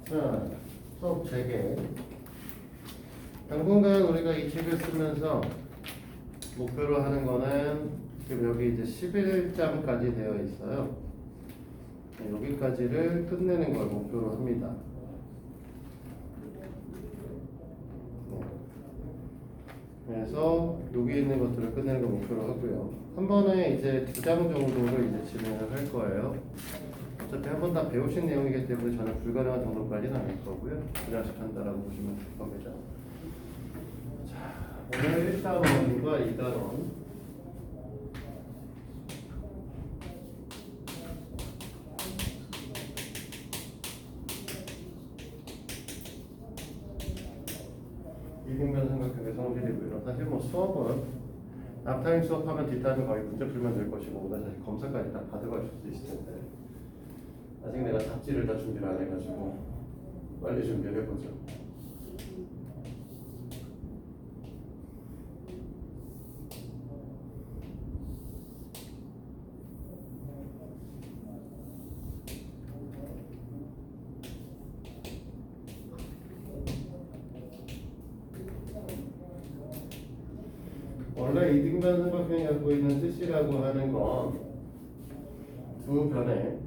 자, 수업 재개. 당분간 우리가 이 책을 쓰면서 목표로 하는 거는 지금 여기 이제 11장까지 되어 있어요. 여기까지를 끝내는 걸 목표로 합니다. 그래서 여기 있는 것들을 끝내는 걸 목표로 하고요. 한 번에 이제 2장 정도를 이제 진행을 할 거예요. 어차피 한 번 다 배우신 내용이기 때문에 저는 불가능한 정도까지는 아닐 거고요. 그냥씩 한다라고 보시면 될 겁니다. 자, 오늘 1단원과 2단원. 이등변 삼각형의 성질이고요. 사실 뭐 수업은 앞타임 수업하면 뒷타임은 거의 문제 풀면 될 것이고 오늘 사실 검사까지 다 받아갈 수 있을 텐데 아직 내가 잡지를 다 준비를 안 해가지고 빨리 준비를 해보죠. 원래 이등변 삼각형이 갖고 있는 뜻이라고 하는 건 두 변의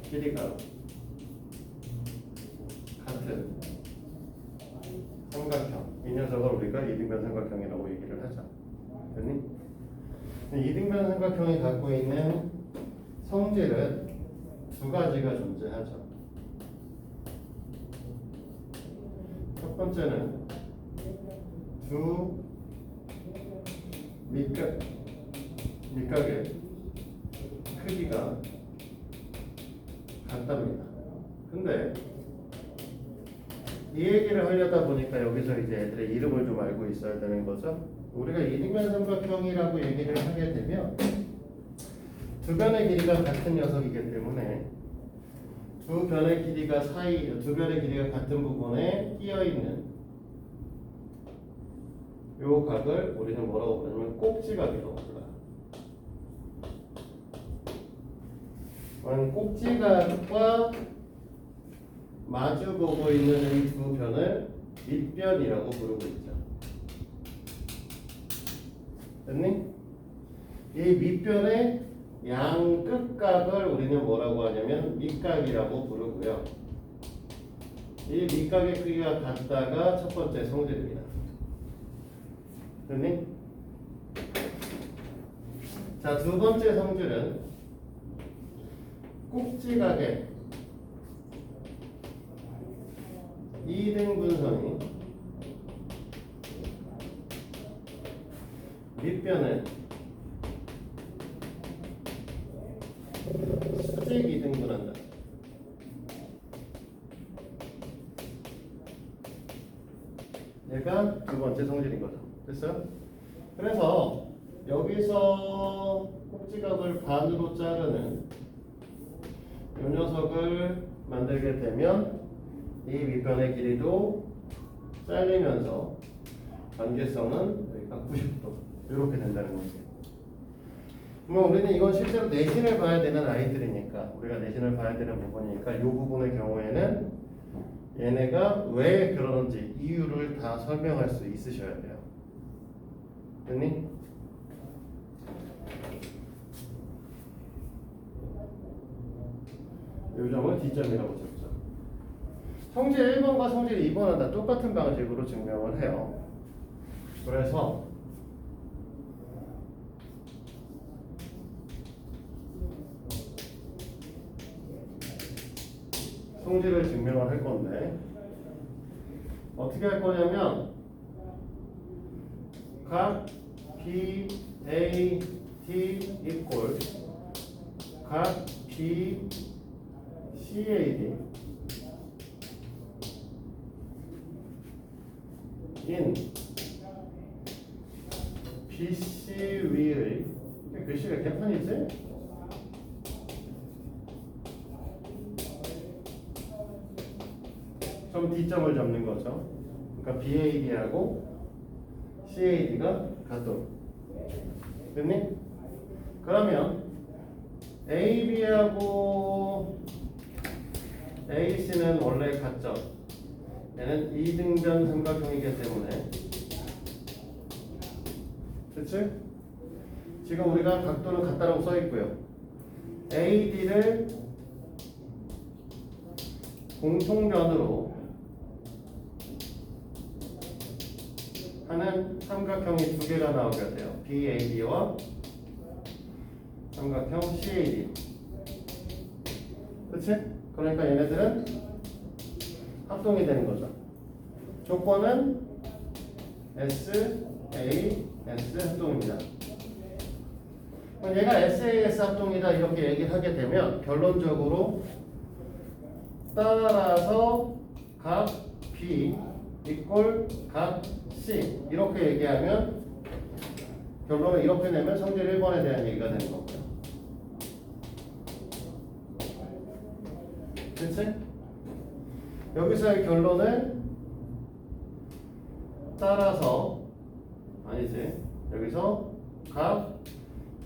길이가 같은 삼각형, 이 녀석을 우리가 이등변 삼각형이라고 얘기를 하죠. 됐니? 이등변 삼각형이 갖고 있는 성질은 두 가지가 존재하죠. 첫 번째는 두 밑각의 크기가 같답니다. 근데 이 얘기를 하려다 보니까 여기서 이제 애들의 이름을 좀 알고 있어야 되는 거죠. 우리가 이등변 삼각형이라고 얘기를 하게 되면 두 변의 길이가 같은 녀석이기 때문에 두 변의 길이가 같은 부분에 끼어 있는 요 각을 우리는 뭐라고 부르냐면 꼭지각이라고 불러요. 꼭지각과 마주 보고 있는 이 두 변을 밑변이라고 부르고 있죠. 됐니? 이 밑변의 양 끝각을 우리는 뭐라고 하냐면 밑각이라고 부르고요. 이 밑각의 크기가 같다가 첫 번째 성질입니다. 됐니? 자, 두 번째 성질은 꼭지각의 이등분선이 밑변을 수직 이등분한다. 얘가 두 번째 성질인 거죠. 됐어요? 그래서 여기서 꼭지각을 반으로 자르는 이 녀석을 만들게 되면 이 밑변의 길이도 잘리면서 관계성은 여기가 90도 이렇게 된다는 거죠. 뭐 우리는 이건 실제로 내신을 봐야 되는 아이들이니까 우리가 내신을 봐야 되는 부분이니까 이 부분의 경우에는 얘네가 왜 그러는지 이유를 다 설명할 수 있으셔야 돼요. 됐니? 이 점을 D점이라고 적죠. 성질 1번과 성질 2번은 다 똑같은 방식으로 증명을 해요. 그래서 성질을 증명을 할 건데 어떻게 할 거냐면 각 B, A, T 이꼴 각 B, C, A, D in BC 위의 글씨가 개판이지? 좀 D점을 잡는 거죠. 그러니까 BAD하고 CAD가 같도록 됐니? 그러면 AB하고 AC는 원래 같죠. 얘는 이등변 삼각형이기 때문에, 그치? 지금 우리가 각도는 같다라고 써 있고요. AD를 공통변으로 하는 삼각형이 두 개가 나오게 돼요. BAD와 삼각형 CAD. 그치? 그러니까 얘네들은 합동이 되는 거죠. 조건은 S, A, S 합동입니다. 그럼 얘가 SAS 합동이다 이렇게 얘기를 하게 되면 결론적으로 따라서 각 B 이꼴 각 C 이렇게 얘기하면 결론을 이렇게 내면 성질 1번에 대한 얘기가 되는 거고요. 그치? 여기서의 결론은 따라서 아니지. 여기서 각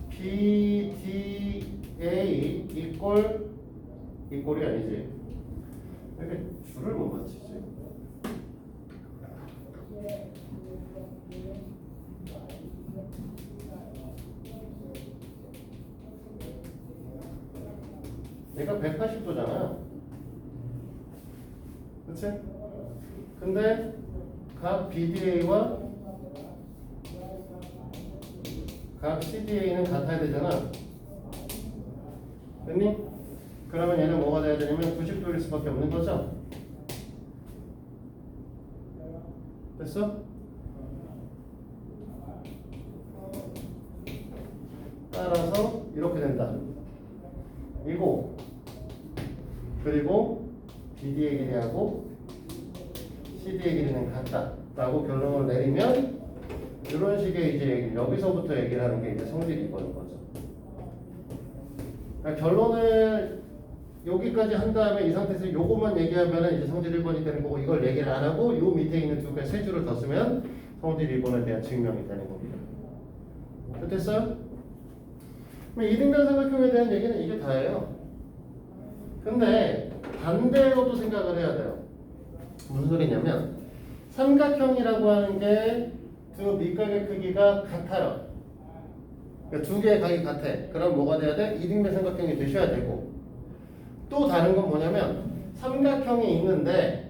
PDA 이꼴이 아니지. 이렇게 줄을 못 맞추지. 얘가 180도잖아요. 그치? 근데 각 BDA와 각 CDA는 같아야 되잖아. 됐니? 그러면 얘는 뭐가 돼야 되냐면 90도일 수밖에 없는 거죠? 됐어? 따라서 이렇게 된다. 이거 그리고 BD의 길이하고 CD의 길이는 같다 라고 결론을 내리면 이런 식의 이제 여기서부터 얘기를 하는 게 이제 성질이 이거는 거죠. 그러니까 결론을 여기까지 한 다음에 이 상태에서 요것만 얘기하면 이제 성질 1번이 되는 거고, 이걸 얘기를 안 하고 요 밑에 있는 두 개 세 줄을 더 쓰면 성질 2번에 대한 증명이 되는 겁니다. 됐어요? 그럼 이등변 삼각형에 대한 얘기는 이게 다예요. 근데 반대로도 생각을 해야 돼요. 무슨 소리냐면 삼각형이라고 하는 게 두 밑각의 크기가 같아요. 그러니까 두 개의 각이 같아. 그럼 뭐가 돼야 돼? 이등변 삼각형이 되셔야 되고, 또 다른 건 뭐냐면 삼각형이 있는데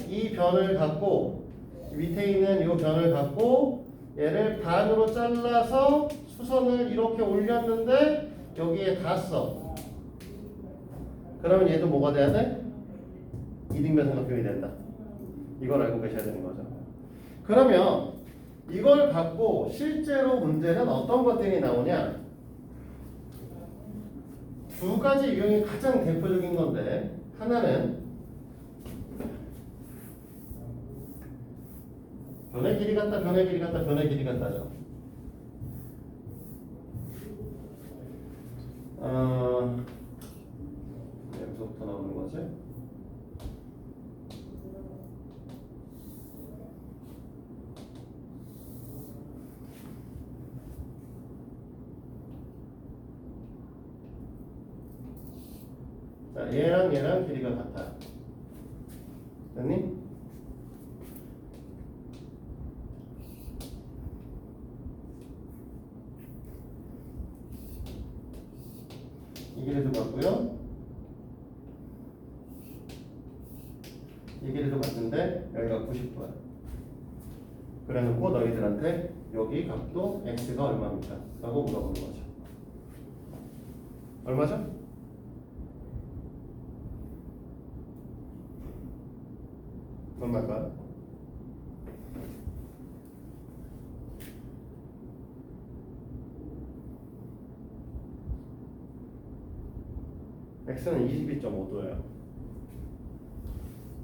이 변을 갖고 밑에 있는 이 변을 갖고 얘를 반으로 잘라서 수선을 이렇게 올렸는데 여기에 닿았어. 그러면 얘도 뭐가 돼야 돼? 이등변 삼각형이 된다. 이걸 알고 계셔야 되는 거죠. 그러면 이걸 갖고 실제로 문제는 어떤 것들이 나오냐? 두 가지 유형이 가장 대표적인 건데, 하나는 변의 길이 같다, 변의 길이 같다, 변의 길이 같다죠. 여기서부터 나오는 거지. 자, 얘랑 길이가 같아요. 됐니? 이 길이도 같고요. 이 길이도 같은데 여기가 90도야. 그래놓고 너희들한테 여기 각도 x가 얼마입니까? 라고 물어보는 거죠. 얼마죠? 얼마일까요? x는 22.5도예요.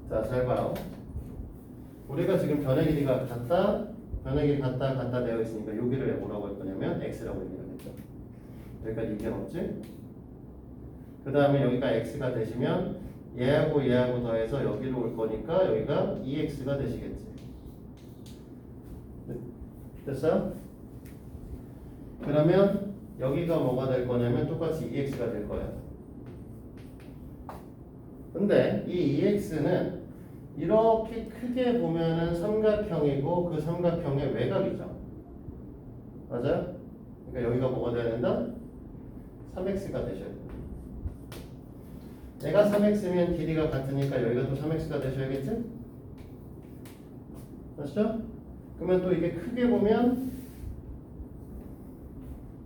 자, 잘 봐요. 우리가 지금 변의 길이가 같다, 변의 길이 같다 되어 있으니까 여기를 뭐라고 할 거냐면 x라고 얘기를 했죠. 여기까지 이견 없지? 그 다음에 여기가 x가 되시면 얘하고 더해서 여기로 올 거니까 여기가 2x가 되시겠지. 됐어요? 그러면 여기가 뭐가 될 거냐면 똑같이 2x가 될 거예요. 근데 이 2x는 이렇게 크게 보면은 삼각형이고 그 삼각형의 외곽이죠. 맞아요? 그러니까 여기가 뭐가 돼야 된다? 3x가 되셔야 돼요. 얘가 3x면 길이가 같으니까 여기가 또 3x가 되셔야겠지? 맞죠? 그러면 또 이게 크게 보면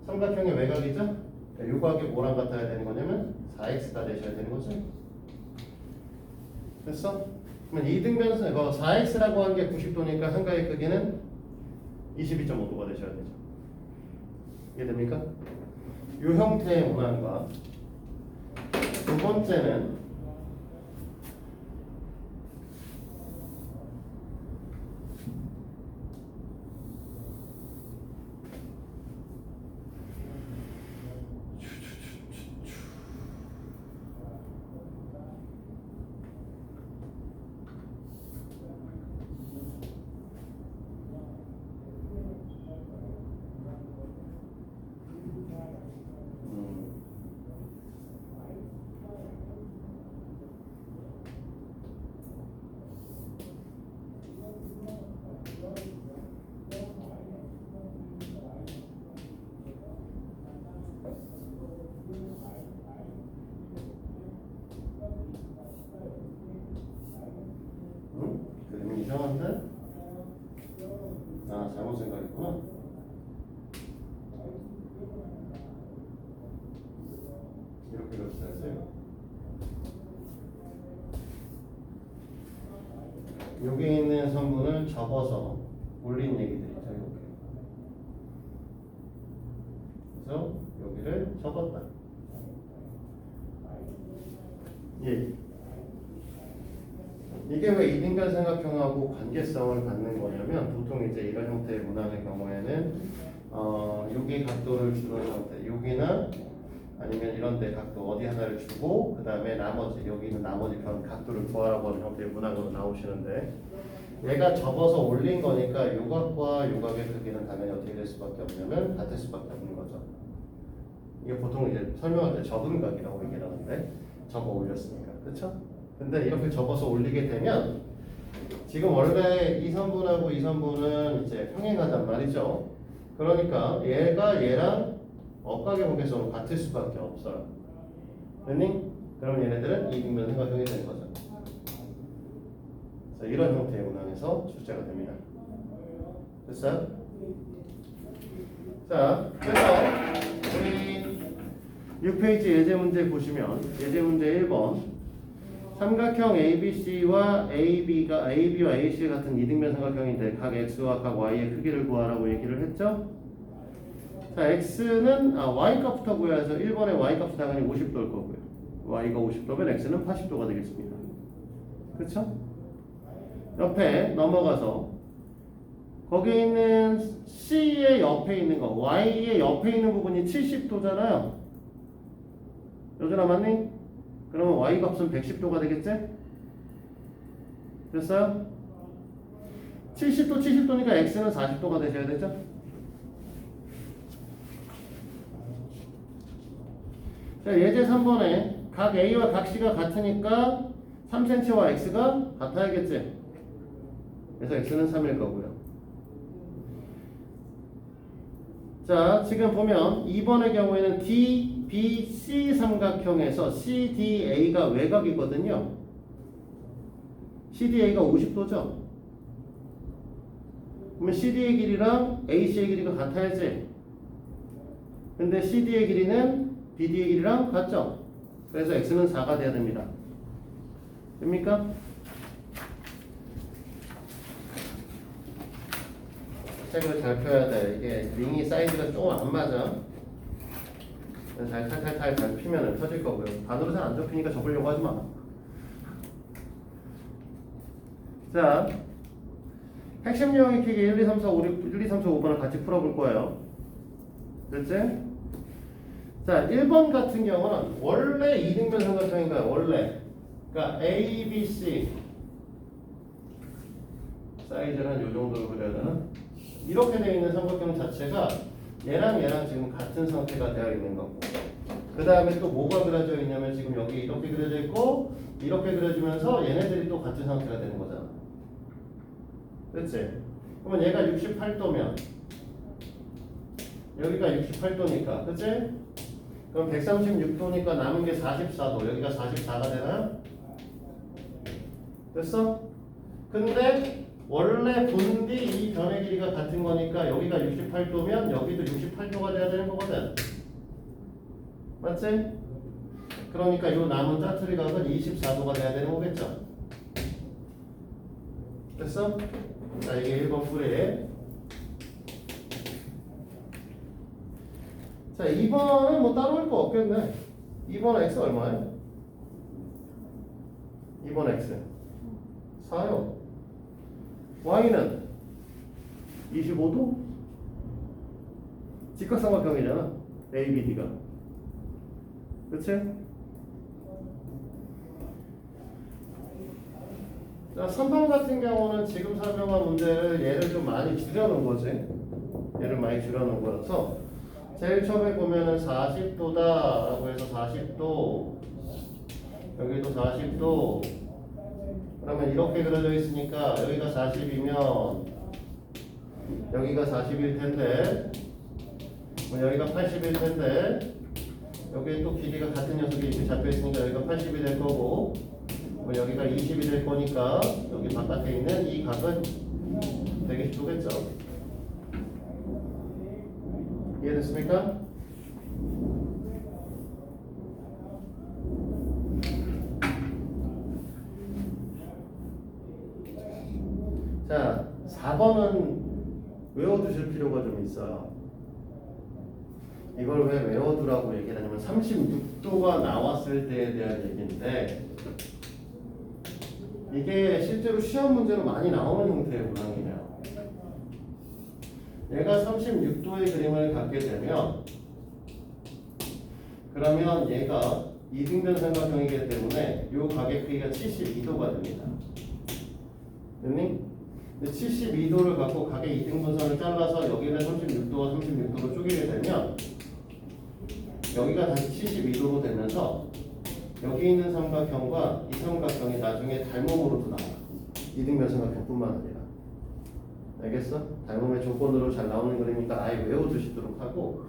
삼각형의 외곽이죠? 요각이 뭐랑 같아야 되는 거냐면 4x가 되셔야 되는 거죠. 됐어? 그러면 이등변선 이거 4x라고 한 게 90도니까 한가의 크기는 22.5도가 되셔야 되죠. 이해됩니까? 이 형태의 문항과 두 번째는 그림이 이상한데? 아, 잘못 생각했구나. 이렇게 그렸어요. 여기 있는 선분을 접어서 올린 얘기들이죠. 이렇게. 그래서 여기를 접었다. 예. 이게 왜 이등변 삼각형하고 관계성을 갖는 거냐면 보통 이제 이런 형태의 문항의 경우에는 여기 각도를 주는 형태, 여기나 아니면 이런 데 각도 어디 하나를 주고 그 다음에 나머지 여기 있는 나머지 그런 각도를 구하라고 하는 형태의 문항으로 나오시는데 얘가 접어서 올린 거니까 요각과 요각의 크기는 당연히 어떻게 될 수밖에 없냐면 같을 수밖에 없는 거죠. 이게 보통 이제 설명할 때 접은 각이라고 얘기를 하는데 접어 올렸으니까 그렇죠? 근데 이렇게 접어서 올리게 되면 지금 원래 이 선분하고 이 선분은 이제 평행하단 말이죠. 그러니까 얘가 얘랑 억각의 무게성은 같을 수밖에 없어요. 됐니? 그럼 얘네들은 이등변 삼각형이 되는 거죠. 자, 이런 형태의 문항에서 출제가 됩니다. 됐어요? 자, 그래서 우리 6페이지 예제 문제 보시면 예제 문제 1번 삼각형 ABC와 AB와 AC 같은 이등변 삼각형인데 각 X와 각 Y의 크기를 구하라고 얘기를 했죠. 자, X는 Y값부터 구해서 1번의 Y값은 당연히 50도일 거고요. Y가 50도면 X는 80도가 되겠습니다. 그렇죠? 옆에 넘어가서 거기 있는 C의 옆에 있는 거 Y의 옆에 있는 부분이 70도잖아요. 여전아 맞니? 그러면 Y값은 110도가 되겠지? 됐어요? 70도, 70도니까 X는 40도가 되셔야 되죠? 자, 예제 3번에 각 A와 각 C가 같으니까 3cm와 X가 같아야겠지? 그래서 X는 3일 거고요. 자, 지금 보면 2번의 경우에는 DBC 삼각형에서 CDA가 외곽이거든요. CDA가 50도죠. 그러면 CD의 길이랑 AC의 길이가 같아야지. 근데 CD의 길이는 BD의 길이랑 같죠. 그래서 X는 4가 돼야 됩니다. 됩니까? 책을 잘 펴야 돼. 이게 링이 사이즈가 조금 안 맞아. 잘 탈탈탈 잘 피면 터질 거고요. 반으로 잘 안 접히니까 접으려고 하지 마. 자, 핵심 유형 익히기 1, 2, 3, 4, 5, 1, 2, 3, 4, 5번을 같이 풀어볼 거예요. 됐지? 자, 1번 같은 경우는 원래 이등변 삼각형인가요? 원래. 그러니까 A, B, C 사이즈는 이 정도로 그려야 되나? 이렇게 되어 있는 삼각형 자체가 얘랑 얘랑 지금 같은 상태가 되어 있는 거고 그 다음에 또 뭐가 그려져 있냐면 지금 여기 이렇게 그려져 있고 이렇게 그려지면서 얘네들이 또 같은 상태가 되는 거잖아. 그치? 그러면 얘가 68도면 여기가 68도니까 그치? 그럼 136도니까 남은 게 44도 여기가 44가 되나요? 됐어? 근데 원래 분비 이 변의 길이가 같은 거니까 여기가 68도면 여기도 68도가 돼야 되는 거거든. 맞지? 그러니까 이 남은 짜투리 각은 24도가 돼야 되는 거겠죠? 됐어? 자, 이게 1번 풀이. 자, 2번은 뭐 따로 할 거 없겠네. 2번 x 얼마예요? 2번 x 4요. y는 25도? 직각삼각형이잖아. ABD가. 그치? 자, 3번 같은 경우는 지금 설명한 문제를 얘를 좀 많이 줄여놓은 거지. 얘를 많이 줄여놓은 거라서 제일 처음에 보면은 40도다 라고 해서 40도 여기도 40도 그러면 이렇게 그려져 있으니까 여기가 40이면 여기가 40일 텐데 여기가 80일 텐데 여기에 또 길이가 같은 녀석이 이렇게 잡혀 있으니까 여기가 80이 될 거고 여기가 20이 될 거니까 여기 바깥에 있는 이 각은 120도겠죠. 이해됐습니까? 자, 4번은 외워두실 필요가 좀 있어요. 이걸 왜 외워두라고 얘기를 하냐면 36도가 나왔을 때에 대한 얘기인데 이게 실제로 시험 문제로 많이 나오는 형태의 문항이에요. 얘가 36도의 그림을 갖게 되면 그러면 얘가 이등변 삼각형이기 때문에 이 각의 크기가 72도가 됩니다. 됐니? 72도를 갖고 각의 이등분선을 잘라서 여기는 36도와 36도로 쪼개게 되면 여기가 다시 72도로 되면서 여기 있는 삼각형과 이 삼각형이 나중에 닮음으로도 나와. 이등변 삼각형뿐만 아니라. 알겠어? 닮음의 조건으로 잘 나오는 거니까 아예 외워두시도록 하고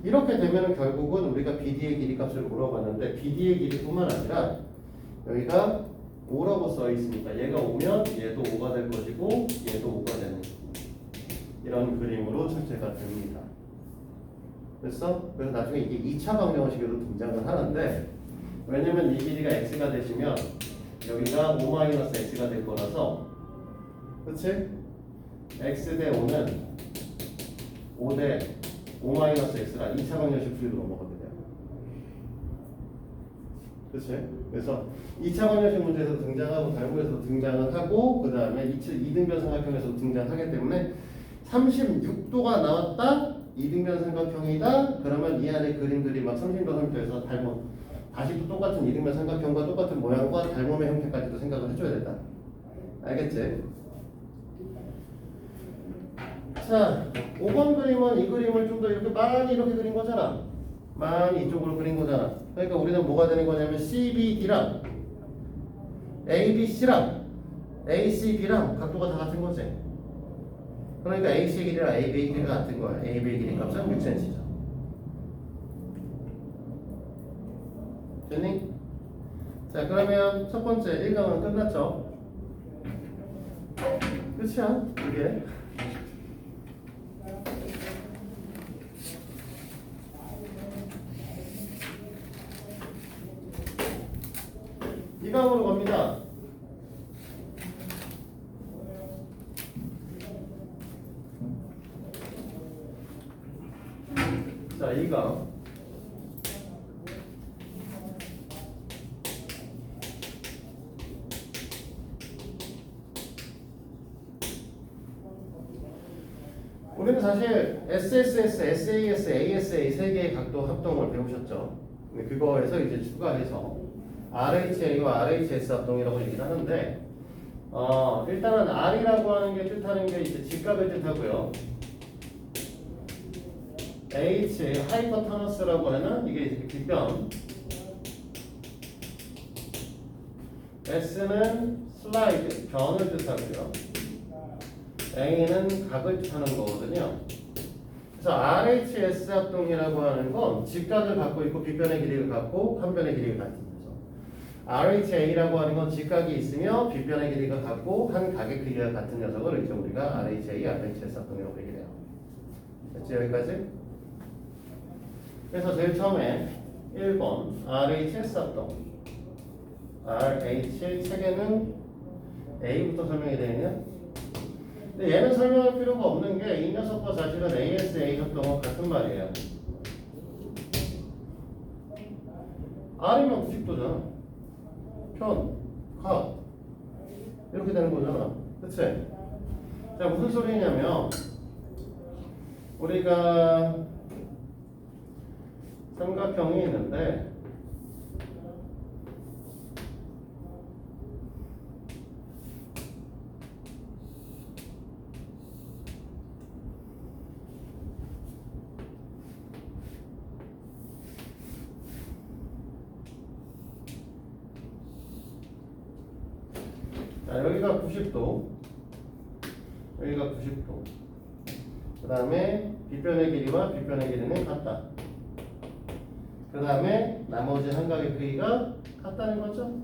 이렇게 되면 결국은 우리가 BD의 길이 값을 물어봤는데 BD의 길이뿐만 아니라 여기가 5라고 써 있으니까 얘가 오면 얘도 5가 될 것이고 얘도 5가 되는 이런 그림으로 출제가 됩니다. 됐어? 그래서 나중에 이게 2차 방정식으로 등장을 하는데 왜냐면 이 길이가 x가 되시면 여기가 5-x가 될 거라서 그치? x 대 5는 5 대 5-x라 2차 방정식 풀이로 넘어가게 돼요. 그치? 그래서 2차 방정식 문제에서 등장하고 달고에서 등장을 하고 그 다음에 2등변 삼각형에서 등장하기 때문에 36도가 나왔다 2등변 삼각형이다 그러면 이 안에 그림들이 막 30도 30도에서 닮음 다시 또 똑같은 2등변 삼각형과 똑같은 모양과 닮음의 형태까지도 생각을 해줘야 된다. 알겠지? 자, 5번 그림은 이 그림을 좀 더 이렇게 많이 이렇게 그린 거잖아. 많이 이쪽으로 그린 거잖아. 그러니까 우리는 뭐가 되는 거냐면 CBD랑 ABC랑 ACB랑 각도가 다 같은 거지. 그러니까 AC의 길이랑 AB의 길이가 같은 거야. AB의 길이 값은 6cm죠. 됐니? 자, 그러면 첫 번째 1강은 끝났죠? 끝이야, 이게. 이 강으로 갑니다. 자, 2강. 우리는 사실 SSS, SAS, ASA 세 개의 각도 합동을 배우셨죠. 근데 그거에서 이제 추가해서 RHA와 RHS 합동이라고 얘기를 하는데 일단은 R이라고 하는 게 뜻하는 게 이제 직각을 뜻하고요. H 하이퍼타너스라고 하는 이게 뒷변, S는 슬라이드 변을 뜻하고요. A는 각을 뜻하는 거거든요. 그래서 RHS 합동이라고 하는 건 직각을 갖고 있고 빗변의 길이를 갖고 한 변의 길이가 같은 거죠. RHA라고 하는 건 직각이 있으며 빗변의 길이가 같고 한 각의 크기가 같은 녀석을 이제 우리가 RHA, RHS 합동이라고 얘기를 해요. 됐지 여기까지? 그래서 제일 처음에 1번 RHS 합동, RH 책에는 A부터 설명이 되어 있냐? 근데 얘는 설명할 필요가 없는 게 이 녀석과 사실은 ASA 합동은 같은 말이에요. R이면 90도잖아. 편, 각 이렇게 되는 거잖아. 그치? 자, 무슨 소리냐면 우리가 삼각형이 있는데 자, 여기가 90도, 여기가 90도. 그 다음에 빗변의 길이와 빗변의 길이는 같다. 그 다음에 나머지 한 각의 크기가 같다는 거죠.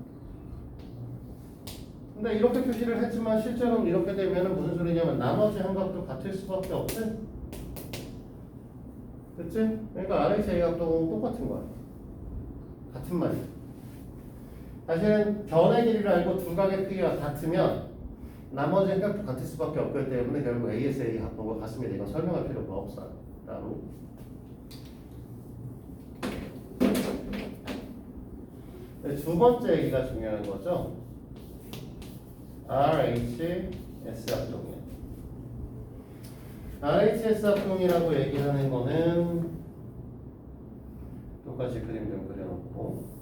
근데 이렇게 표시를 했지만 실제로는 이렇게 되면 무슨 소리냐면 나머지 한 각도 같을 수밖에 없대. 그치? 그러니까 RHA 각도는 똑같은 거야. 같은 말이야. 사실은 변의 길이를 알고 두 각의 크기가 같으면 나머지 한 각도 같을 수밖에 없기 때문에 결국 ASA 합동과 같습니다. 이건 설명할 필요가 없어요. 따로. 두 번째 얘기가 중요한 거죠. RHS 합동이에요. RHS 합동이라고 얘기하는 거는 똑같이 그림 좀 그려놓고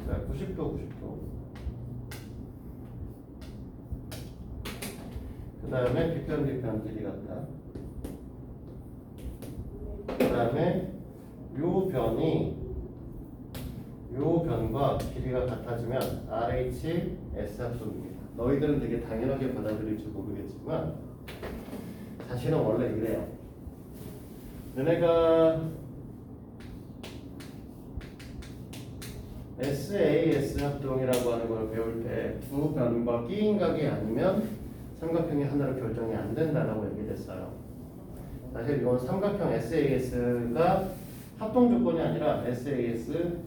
자, 90도, 90도. 그 다음에 빗변 길이 같다. 그 다음에 요 변과 길이가 같아지면 RHS 합동입니다. 너희들은 되게 당연하게 받아들일지 모르겠지만 사실은 원래 이래요. 너네가 SAS 합동이라고 하는 걸 배울 때 두 변과 끼인 각이 아니면 삼각형이 하나로 결정이 안 된다라고 얘기됐어요. 사실 이건 삼각형 SAS가 합동 조건이 아니라 SAS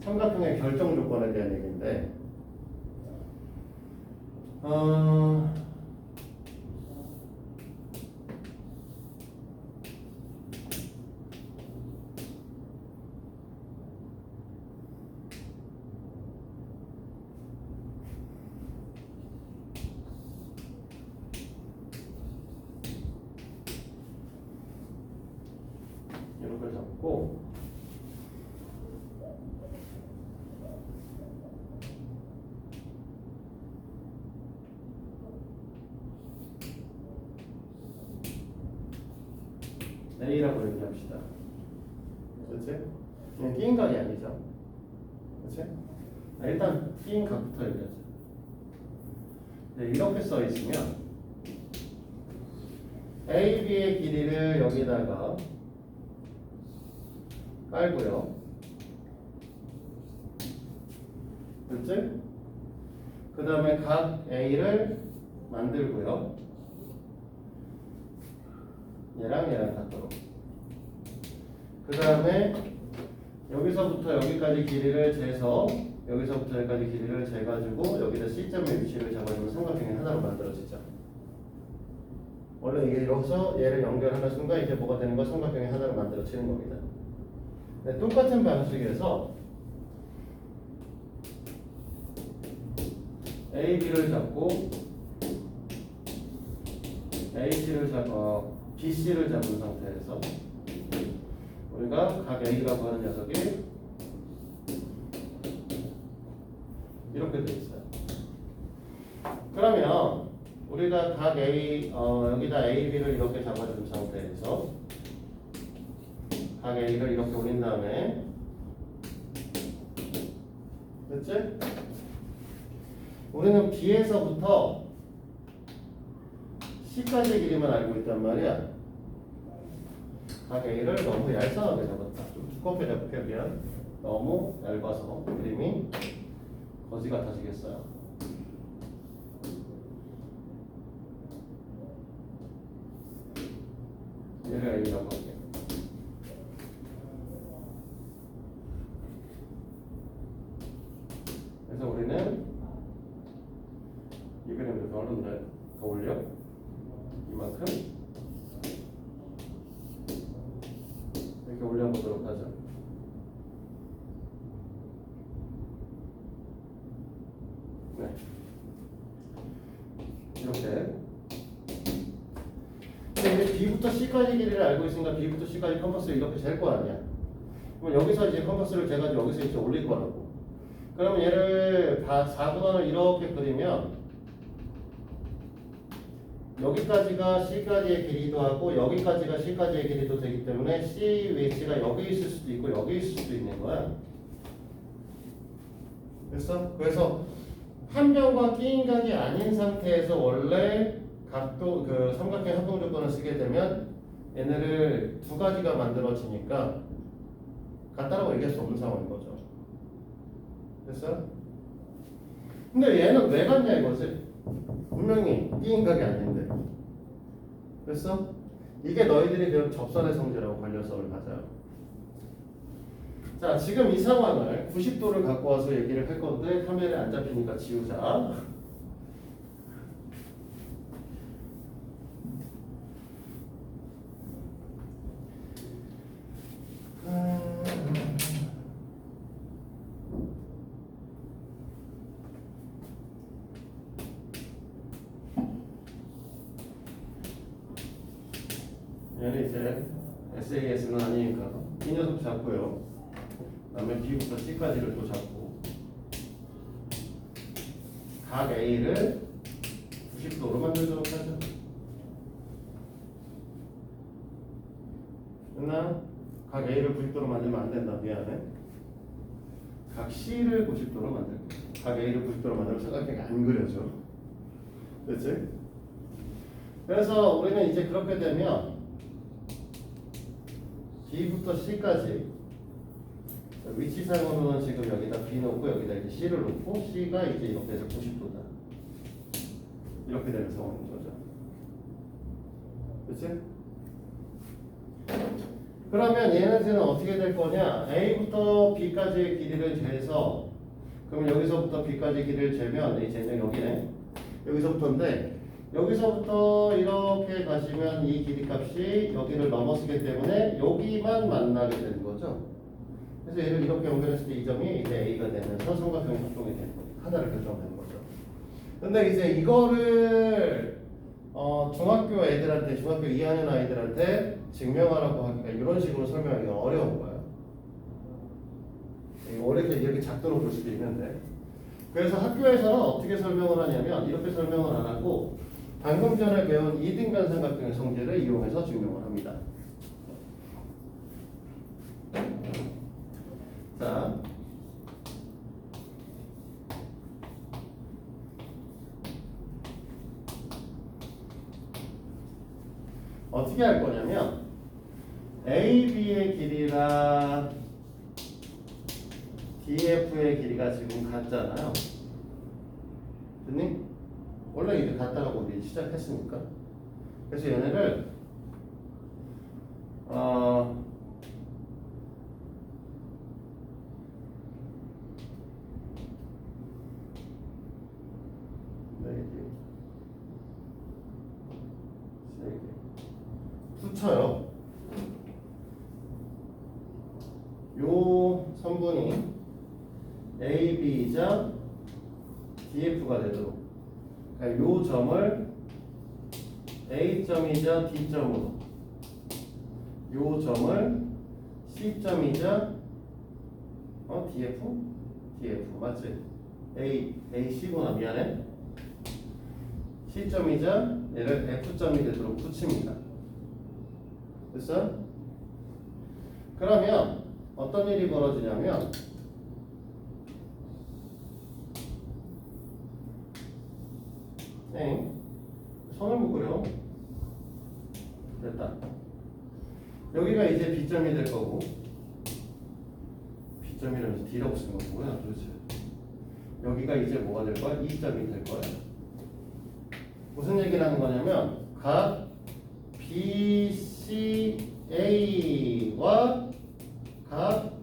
삼각형의 결정 조건에 대한 얘기인데 이렇게 잡고 A라고 얘기합시다. 그렇지? 그냥 끼인 각이 아니죠. 그렇지? 일단 끼인 각부터 얘기하자. 이렇게 써 있으면 AB의 길이를 여기다가 깔고요. 그렇지? 그 다음에 각 A를 만들고요. 얘랑 같도록. 그 다음에 여기서부터 여기까지 길이를 재서 여기서부터 여기까지 길이를 재가지고 여기다 C점의 위치를 잡아주면 삼각형이 하나로 만들어지죠. 원래 이게 여기서 얘를 연결하는 순간 이제 뭐가 되는 거 삼각형이 하나로 만들어지는 겁니다. 네, 똑같은 방식에서 AB를 잡고 BC를 잡은 상태에서 우리가 각 A라고 하는 녀석이 이렇게 돼 있어요. 그러면 우리가 각 A 여기다 A, B를 이렇게 잡아준 상태에서 각 A를 이렇게 올린 다음에 됐지? 우리는 B에서부터 C까지의 길이만 알고 있단 말이야. 각 A를 너무 얄쌍하게 잡았다. 좀 두껍게 잡게 미안. 너무 얇아서 그림이 거지 같아지겠어요. 얘를 A라고 할게. 그래서 우리는 이 그림을 더 어른데 더 올려 이만큼 이렇게 올려보도록 하죠. 네, 이렇게. 근데 이제 B부터 C까지 길이를 알고 있으니까 B부터 C까지 컴퍼스를 이렇게 잴 거 아니야. 그럼 여기서 이제 컴퍼스를 재가지고 여기서 이제 올릴 거라고. 그러면 얘를 4분원을 이렇게 그리면 여기까지가 C까지의 길이도 하고 여기까지가 C까지의 길이도 되기 때문에 C 위치가 여기 있을 수도 있고 여기 있을 수도 있는 거야. 됐어? 그래서 한 변과 끼인 각이 아닌 상태에서 원래 각도 그 삼각형 합동 조건을 쓰게 되면 얘네를 두 가지가 만들어지니까 같다라고 얘기할 수 없는 상황인 거죠. 됐어? 근데 얘는 왜 같냐 이거지? 분명히 끼인 각이 아닌데. 됐어? 이게 너희들이 배운 접선의 성질하고 관련성을 가져요. 자, 지금 이 상황을 90도를 갖고 와서 얘기를 할 건데 화면에 안 잡히니까 지우자. 얘는 이제 SAS는 아니니까 이 녀석 잡고요. 그 다음에 B부터 C까지를 또 잡고 각 A를 90도로 만들도록 하죠. 됐나? 각 A를 90도로 만들면 안 된다. 미안해. 각 C를 90도로 만들게. 각 A를 90도로 만들면 삼각형이 안 그려져. 됐지? 그래서 우리는 이제 그렇게 되면 B부터 C까지 위치상으로는 지금 여기다 B 놓고 여기다 이제 C를 놓고 C가 이제 이렇게 해서 90도다. 이렇게 되는 상황인 거죠. 그치? 그러면 얘네들은 어떻게 될 거냐? A부터 B까지의 길이를 재서 그러면 여기서부터 B까지 길이를 재면 이제 여기네. 여기서부터인데 여기서부터 이렇게 가시면 이 길이 값이 여기를 넘어서기 때문에 여기만 만나게 되는 거죠. 그래서 얘를 이렇게 연결했을 때 이 점이 이제 A가 되면서 삼각형이 합동이 되는 거죠. 하나를 결정되는 거죠. 근데 이제 이거를 중학교 애들한테, 중학교 2학년 아이들한테 증명하라고 하기가 이런 식으로 설명하기가 어려운 거예요. 이렇게 작도로 볼 수도 있는데. 그래서 학교에서는 어떻게 설명을 하냐면 이렇게 설명을 안 하고 방금 전에 배운 2등간 삼각형의 성질을 이용해서 증명을 합니다. 자, 어떻게 할 거냐면 AB의 길이랑 DF의 길이가 지금 같잖아요. 됐니? 원래 이게 같다라고 우리 시작했으니까. 그래서 얘네를 붙여요. 요 선분이 AB이자 DF가 F가 되도록. 그러니까 요 점을 A점이자 D점으로, 요 점을 C점이자 DF? DF 맞지? AC구나 미안해. C점이자 얘를 F점이 되도록 붙입니다. 됐어? 그러면 어떤 일이 벌어지냐면 선을 묶으려. 됐다. 여기가 이제 B점이 될 거고, B점이라면서 D라고 쓰는 건 뭐야 도대체. 여기가 이제 뭐가 될 거야? E점이 될 거야. 무슨 얘기를 하는 거냐면 각 BCA와 각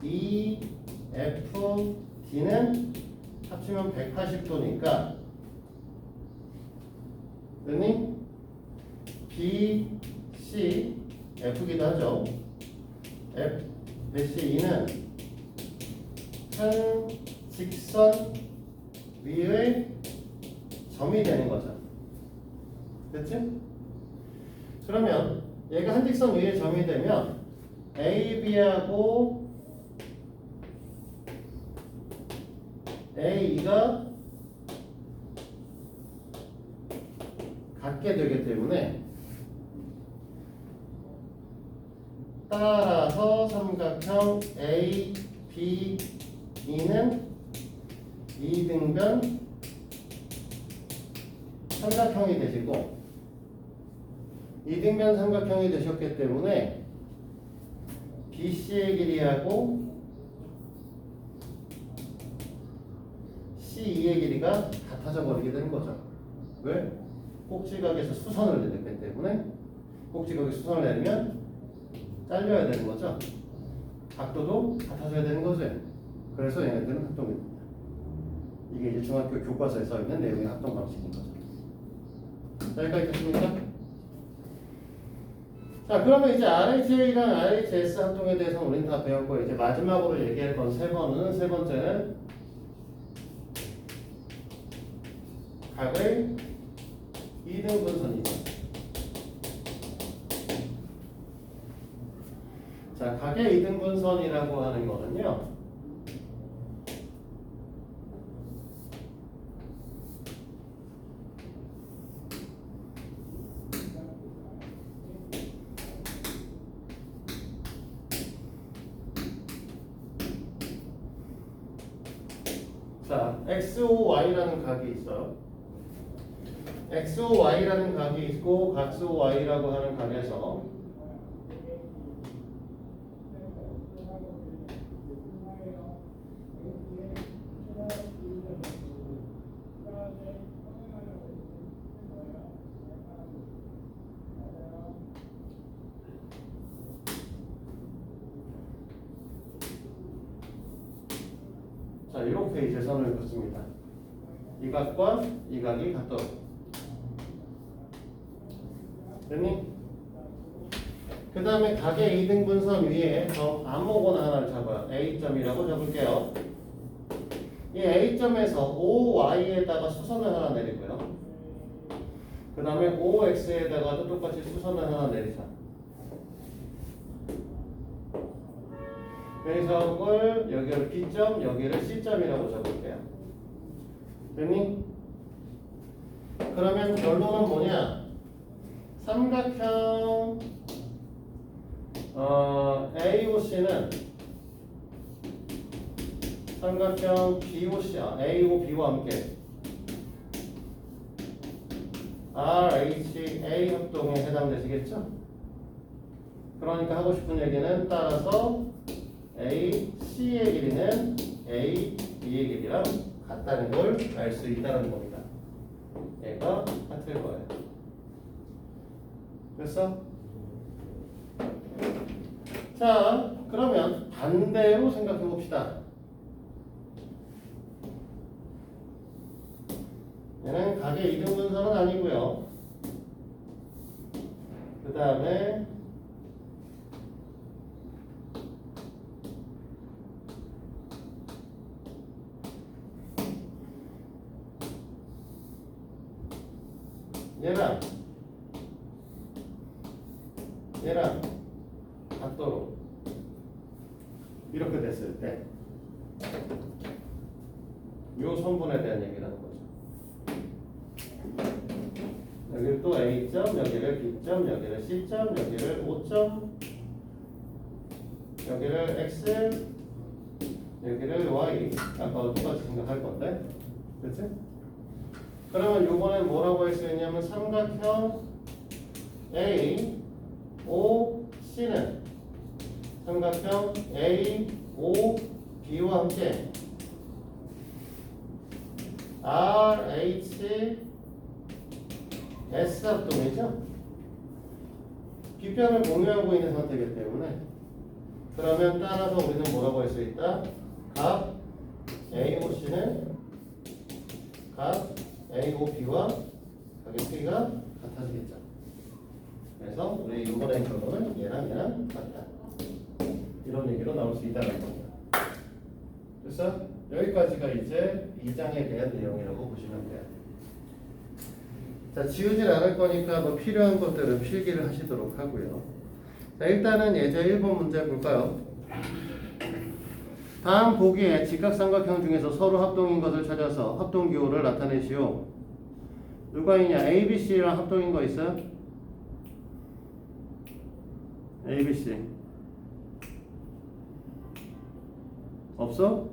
EFD는 합치면 180도니까 그러니 BCF기도 하죠. BCE는 한 직선 위의 점이 되는 거죠. 됐지? 그러면 얘가 한 직선 위의 점이 되면 AB하고 AE가 같게 되기 때문에 따라서 삼각형 ABE는 이등변 삼각형이 되시고, 이등변 삼각형이 되셨기 때문에 BC의 길이하고 CE의 길이가 같아져 버리게 되는 거죠. 왜? 꼭지각에서 수선을 내렸기 때문에. 꼭지각에 수선을 내리면 잘려야 되는 거죠. 각도도 같아져야 되는 거죠. 그래서 얘네들은 합동이 됩니다. 이게 이제 중학교 교과서에 써 있는 내용의 합동 방식인 거죠. 자, 여기까지 됐습니까? 자, 그러면 이제 RHA랑 RHS 합동에 대해서 우리는 다 배웠고, 이제 마지막으로 얘기할 건 세 번째는 각의 이등분선이죠. 자, 각의 이등분선이라고 하는 거는요, 자, XOY라는 각이 있어요. XOY라는 각이 있고, 각소Y라고 하는 각에서 자, 이렇게 이제 선을 긋습니다. 이 각과 이 각이 같도록. 됐니? 그 다음에 각의 이등분선 위에 저 아무거나 하나를 잡아요. A점이라고 잡을게요. 이 A점에서 OY에다가 수선을 하나 내리고요. 그 다음에 OX에다가도 똑같이 수선을 하나 내리자. 그래서 이걸 여기를 B점, 여기를 C점이라고 적을게요. 됐니? 그러면 결론은 뭐냐? 삼각형 AOC는 삼각형 BOC, AO, B와 함께 RHA 합동에 해당되시겠죠? 그러니까 하고 싶은 얘기는 따라서 AC의 길이는 AB의 길이랑 같다는 걸 알 수 있다는 겁니다. 얘가 같을 거예요. 됐어? 자, 그러면 반대로 생각해 봅시다. 얘는 각의 이등분선은 아니고요. 그 다음에 얘랑 같도록 이렇게 됐을 때 요 성분에 대한 얘기라는 거죠. 여기를 또 A점, 여기를 B점, 여기를 C점, 여기를 O점, 여기를 X, 여기를 Y. 아까와 똑같이 생각할 건데, 그렇지? 그러면 요번엔 뭐라고 할 수 있냐면 삼각형 A, O, C는 삼각형 A, O, B와 함께 R, H, S 합동이죠. B편을 공유하고 있는 상태이기 때문에 그러면 따라서 우리는 뭐라고 할 수 있다? 각 AOC는 각 AOB와 각의 P가 같아지겠죠. 그래서 우리 이번의 결론은 얘랑 같다. 이런 얘기로 나올 수 있다는 겁니다. 그래서 여기까지가 이제 2장에 대한 내용이라고 보시면 돼요. 자, 지우질 않을 거니까 뭐 필요한 것들은 필기를 하시도록 하고요. 자, 일단은 예제 1번 문제 볼까요? 다음 보기에 직각삼각형 중에서 서로 합동인 것을 찾아서 합동기호를 나타내시오. 누가 있냐? A, B, C랑 합동인 거 있어요? A, B, C 없어?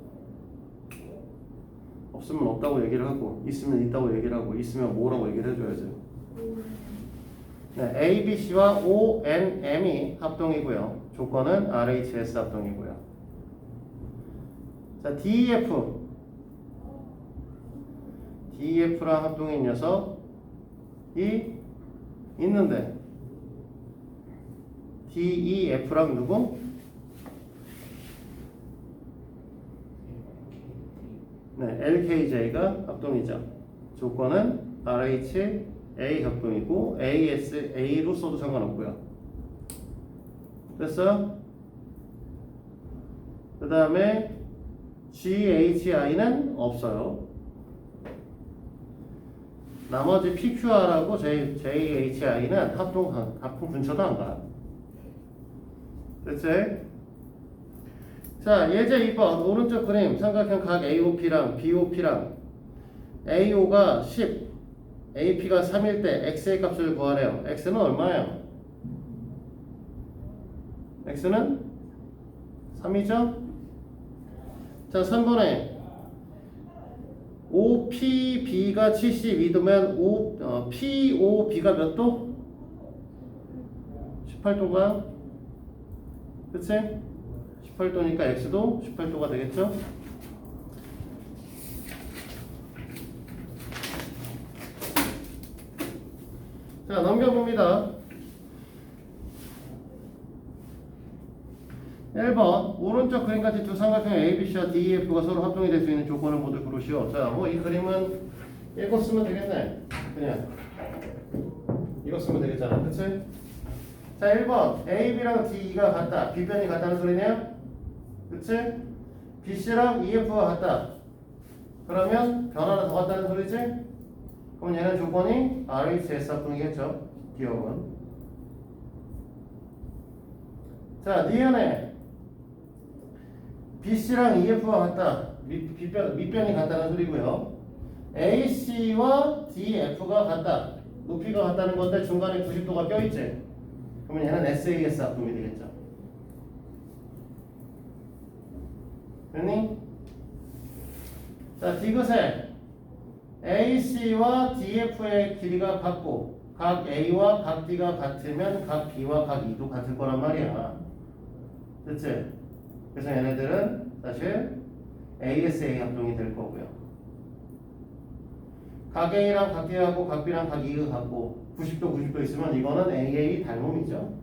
없으면 없다고 얘기를 하고 있으면 있다고 얘기를 하고 있으면 뭐라고 얘기를 해줘야죠. 네, A, B, C와 O, N, M이 합동이고요. 조건은 R, H, S 합동이고요. 자, D, F DEF랑 합동인 녀석이 있는데 DEF랑 누구? 네, LKJ가 합동이죠. 조건은 RH, A 합동이고 AS, A로 써도 상관없고요. 됐어요? 그 다음에 GHI는 없어요. 나머지 PQR하고 JHI는 합동 근처도 안 가. 됐지? 자, 예제 2번 오른쪽 그림 삼각형 각 AOP랑 BOP랑 AO가 10, AP가 3일 때 X의 값을 구하래요. X는 얼마예요? X는 3이죠? 자, 3번에 OPB가 72도면 POB가 몇 도? 18도가? 그치? 18도니까 X도 18도가 되겠죠? 자, 넘겨봅니다. 1번 오른쪽 그림같이 두 삼각형 ABC와 DEF가 서로 합동이 될 수 있는 조건을 모두 고르시오. 자, 뭐 이 그림은 이거 쓰면 되겠네. 그냥 이거 쓰면 되겠잖아. 그치? 자, 1번 AB랑 DE가 같다. B변이 같다는 소리네요. 그치? BC랑 EF가 같다. 그러면 변 하나 더 같다는 소리지? 그럼 얘는 조건이 RHS 합동이겠죠. 기억은. 자, 니은에 BC랑 EF가 같다. 밑변이 같다는 소리고요. AC와 DF가 같다. 높이가 같다는 건데 중간에 90도가 껴있지. 그러면 얘는 SAS 합동이 되겠죠. 됐니? 자, 디귿에 AC와 DF의 길이가 같고 각 A와 각 D가 같으면 각 B와 각 E도 같을 거란 말이야. 됐지? 그래서 얘네들은 사실 ASA 합동이 될 거고요. 각 A랑 각 D하고 각 B랑 각 E가 같고 90도 90도 있으면 이거는 AA 닮음이죠.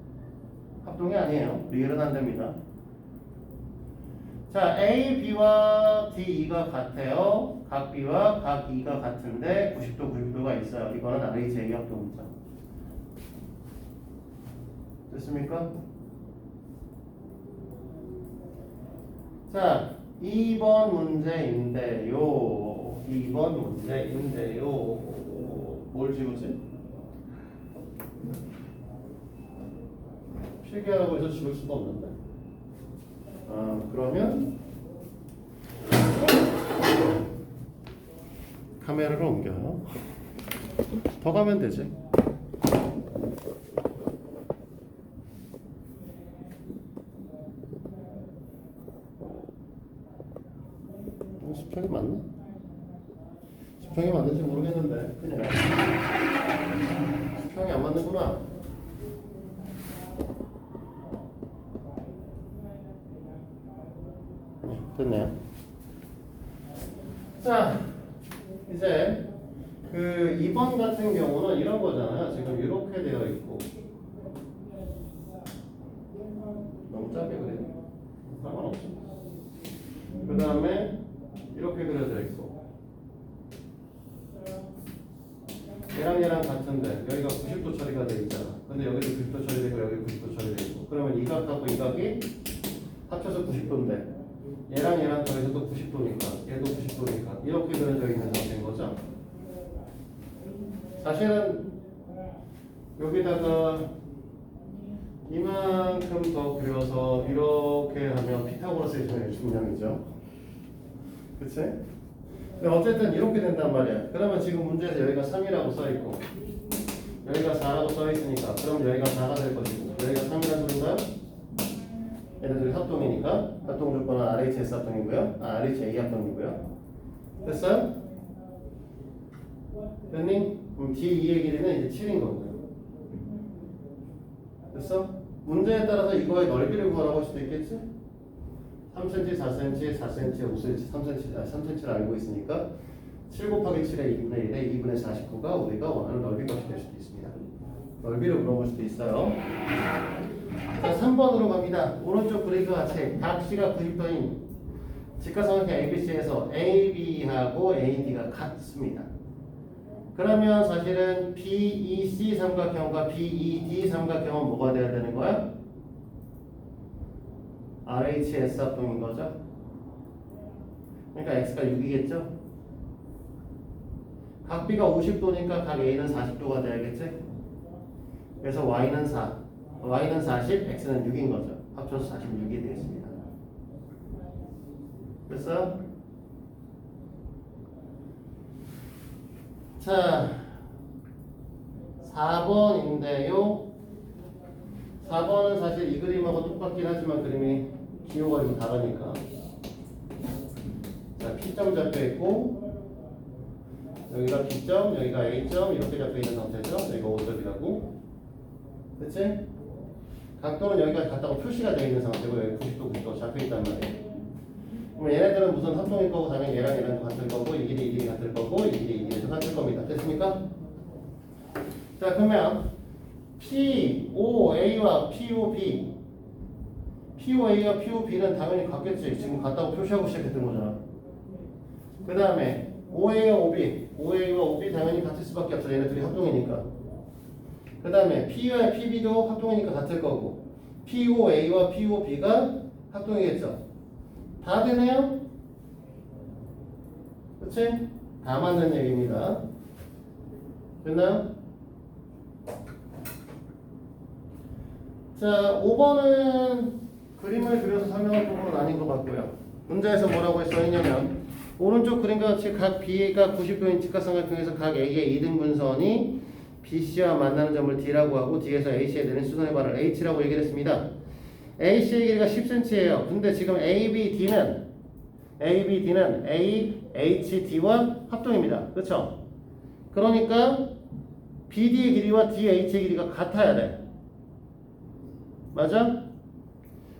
합동이 아니에요. 리얼은 안 됩니다. 자, A, B와 D, E가 같아요. 각 B와 각 E가 같은데 90도 90도가 있어요. 이거는 RHA 합동이죠. 됐습니까? 자, 2번 문제인데요. 2번 문제인데요. 뭘 지우지? 필기하라고 해서 지울 수도 없는데. 그러면 카메라를 옮겨. 더 가면 되지. 수평이 맞나? 수평이 맞는지 모르겠는데 그냥 수평이 안 맞는구나. 됐네요. 자, 이제 그 2번 같은 경우는 이런 거잖아요. 지금 이렇게 되어 있고 너무 짧게 그래. 상관없어. 그 다음에 이렇게 그려져 있고 얘랑 같은데 여기가 90도 처리가 돼 있잖아. 근데 여기도 90도 처리되고 여기 90도 처리돼 있고 그러면 이 각하고 이 각이 합쳐서 90도인데 얘랑 더해서도 90도니까 얘도 90도니까 이렇게 그려져 있는 상태인 거죠. 사실은 여기다가 이만큼 더 그려서 이렇게 하면 피타고라스의 중량이죠. 그치? 근데 어쨌든 이렇게 된단 말이야. 그러면 지금 문제에서 여기가 3이라고 써있고 여기가 4라고 써있으니까 그럼 여기가 4가 될 것이고 여기가 3이라는 소린가요? 얘네들이 합동이니까 합동 조건은 RHS 합동이고요. RHA 합동이고요. 됐어요? 됐니? 그럼 D2의 길이는 이제 7인 거고요. 됐어? 문제에 따라서 이거의 넓이를 구하라고 할 수도 있겠지? 3cm, 4cm, 4cm, 5cm, 3cm를 알고 있으니까 7 곱하기 7의 2분의 1의 2분의 49가 우리가 원하는 넓이값이 될 수도 있습니다. 넓이를 물어볼 수도 있어요. 자, 3번으로 갑니다. 오른쪽 그래프와 같이 각 C가 90도인 직각삼각형 ABC에서 AB하고 AD가 같습니다. 그러면 사실은 BEC 삼각형과 BED 삼각형은 뭐가 돼야 되는 거야? RHS 합동인 거죠. 그러니까 X가 6이겠죠. 각 B가 50도니까 각 A는 40도가 돼야겠지. 그래서 Y는 4, Y는 40, X는 6인 거죠. 합쳐서 46이 되겠습니다. 됐어요? 자, 4번인데요. 4번은 사실 이 그림하고 똑같긴 하지만 그림이 기호가 다르니까. 자, P점 잡혀있고 여기가 B점, 여기가 A점 이렇게 잡혀있는 상태죠. 여기가 O점이라고. 그치? 각도는 여기가 같다고 표시가 되어 있는 상태고 여기 90도, 90도 잡혀있단 말이에요. 그럼 얘네들은 무슨 합동일 거고 당연히 얘랑도 같을 거고 이 길이 이 길이 같을 거고 이 길이 이 길이도 같을 겁니다. 됐습니까? 자, 그러면 POA와 POB POA와 POB는 당연히 같겠지. 지금 같다고 표시하고 시작했던 거잖아. 그 다음에 OA와 OA와 OB 당연히 같을 수밖에 없어. 얘네들이 합동이니까. 그 다음에 PO와 PB도 합동이니까 같을 거고 POA와 POB가 합동이겠죠. 다 되네요? 그치? 다 맞는 얘기입니다. 됐나요? 자, 5번은 그림을 그려서 설명할 부분은 아닌 것 같고요. 문제에서 뭐라고 써있냐면 오른쪽 그림과 같이 각 B가 90도인 직각삼각형에서 각 A의 2등분선이 BC와 만나는 점을 D라고 하고 D에서 AC에 내는 수선의 발을 H라고 얘기를 했습니다. AC의 길이가 10cm예요. 근데 지금 ABD는 AHD와 합동입니다. 그렇죠? 그러니까 BD의 길이와 DH의 길이가 같아야 돼. 맞아?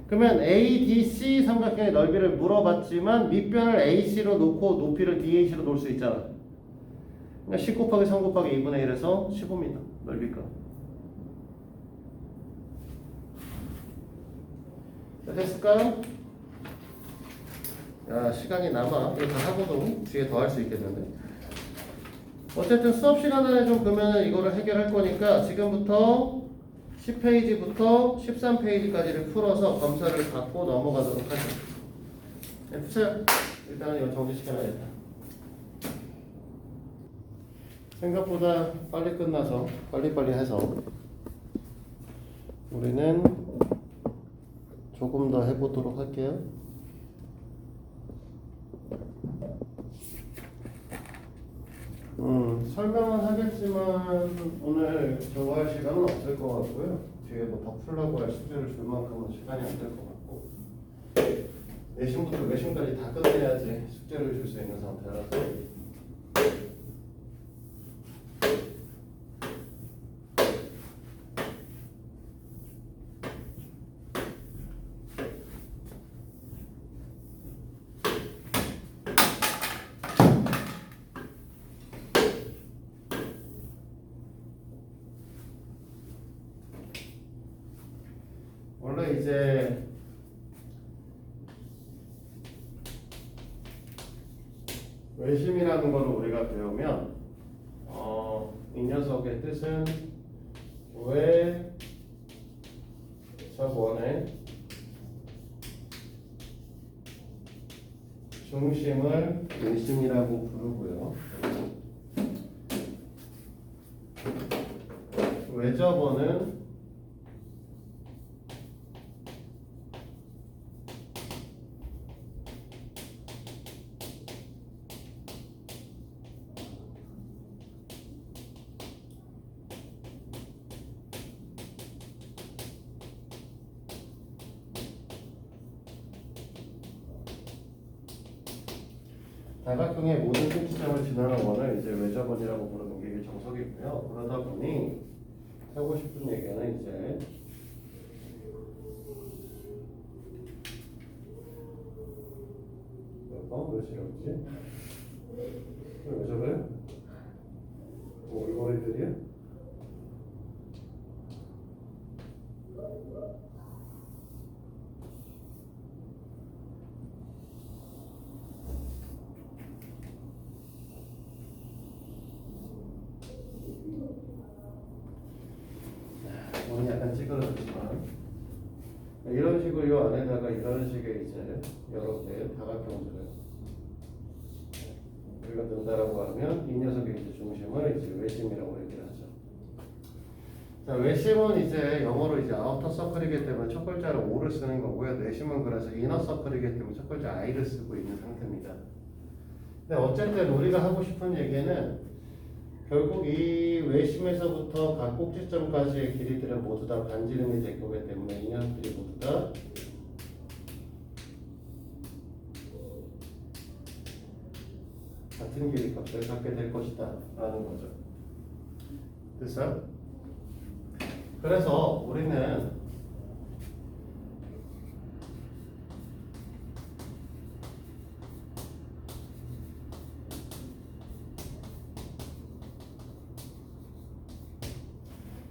그러면 ADC 삼각형의 넓이를 물어봤지만 밑변을 AC로 놓고 높이를 DH로 놓을 수 있잖아. 그러니까 10 곱하기 3 곱하기 2분의 1에서 15m 넓이값. 됐을까요? 야, 시간이 남아. 이거 다 하고도 뒤에 더 할 수 있겠는데. 어쨌든 수업 시간에 좀 그러면 이거를 해결할 거니까 지금부터 10페이지부터 13페이지까지를 풀어서 검사를 받고 넘어가도록 하죠. 네, 푸세요. 일단은 이거 정지시켜놔야겠다. 생각보다 빨리 끝나서 빨리빨리 해서 우리는 조금 더 해보도록 할게요. 설명은 하겠지만 오늘 저거 할 시간은 없을 것 같고요. 뒤에 뭐 더 풀라고 할 숙제를 줄 만큼은 시간이 안 될 것 같고, 내신부터 외신까지 다 끝내야지 숙제를 줄 수 있는 상태라서. 원래 이제 외심이라는 거를 우리가 배우면 이 녀석의 뜻은 외접원의 중심을 외심이라고 부르고요. 외접원은 다각형의 모든 꼭지점을 지나는 원을 이제 외접원이라고 부르는 게 이게 정석이고요. 그러다 보니 하고 싶은 얘기는 이제 왜 저러지? 왜 저래? 뭐 올거리들이야? 오늘 약간 찌그러졌지만 이런 식으로 이 안에다가 이런 식의 이제 여러 개의 다각형들을 우리가 넣는다라고 하면 이 녀석의 이제 중심을 이제 외심이라고 얘기를 하죠. 자, 외심은 이제 영어로 이제 아우터 서클이기 때문에 첫 글자를 O를 쓰는 거고요. 내심은 그래서 이너 서클이기 때문에 첫 글자 I를 쓰고 있는 상태입니다. 근데 어쨌든 우리가 하고 싶은 얘기는 결국 이 외심에서부터 각 꼭지점까지의 길이들은 모두 다 반지름이 될 거기 때문에 이 녀석들이 모두 다 같은 길이 값을 갖게 될 것이다 라는 거죠. 됐어요? 그래서 우리는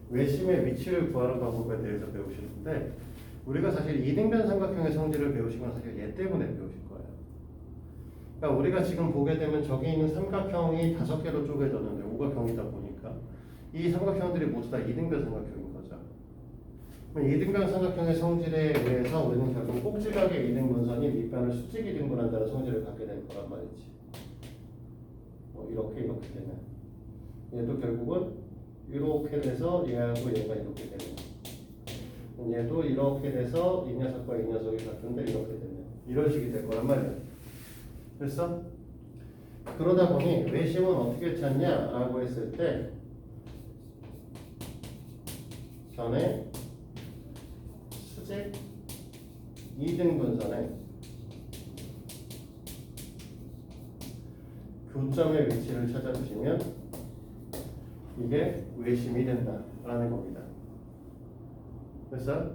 외심의 위치를 구하는 방법에 대해서 배우시는데, 우리가 사실 이등변 삼각형의 성질을 배우신 건 사실 얘 때문에 배우실 거예요. 그러니까 우리가 지금 보게 되면 저기 있는 삼각형이 5개로 쪼개졌는데 오각형이다 보니까 이 삼각형들이 모두 다 이등변 삼각형인 거죠. 그럼 이등변 삼각형의 성질에 의해서 우리는 결국 꼭지각의 이등분선이 밑변을 수직 이등분한다는 성질을 갖게 될 거란 말이지. 이렇게 되면 얘도 결국은 이렇게 돼서 얘하고 얘가 이렇게 되면, 얘도 이렇게 돼서 이 녀석과 이 녀석이 같은데 이렇게 되면 이런 식이 될 거란 말이야. 됐어? 그러다 보니 외심은 어떻게 찾냐라고 했을 때 변의 수직 이등분선의 교점의 위치를 찾아주시면 이게 외심이 된다라는 겁니다. 됐어?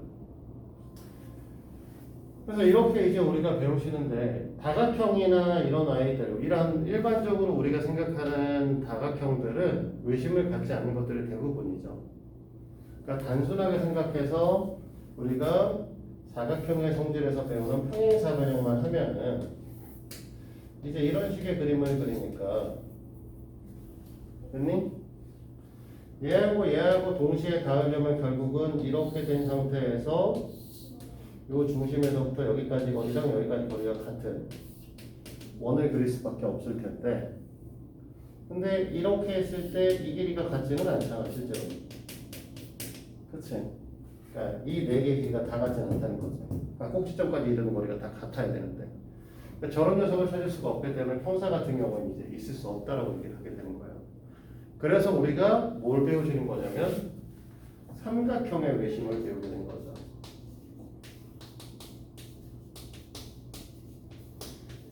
그래서 이렇게 이제 우리가 배우시는데, 다각형이나 이런 아이들, 이런 일반적으로 우리가 생각하는 다각형들은 외심을 갖지 않는 것들이 대부분이죠. 그러니까 단순하게 생각해서 우리가 사각형의 성질에서 배우는 평행사변형만 하면은 이제 이런 식의 그림을 그리니까, 됐니? 얘하고 동시에 닿으려면 결국은 이렇게 된 상태에서 요 중심에서부터 여기까지 거리랑 여기까지 거리가 같은 원을 그릴 수밖에 없을 텐데, 근데 이렇게 했을 때 이 길이가 같지는 않잖아 실제로. 그치? 그러니까 이 네 개의 길이가 다 같지 않다는 거죠. 그러니까 꼭지점까지 이르는 거리가 다 같아야 되는데 그러니까 저런 녀석을 찾을 수가 없기 때문에 평사 같은 경우는 이제 있을 수 없다라고 얘기를 하게 되는 거예요. 그래서 우리가 뭘 배우시는 거냐면 삼각형의 외심을 배우게 된 거죠.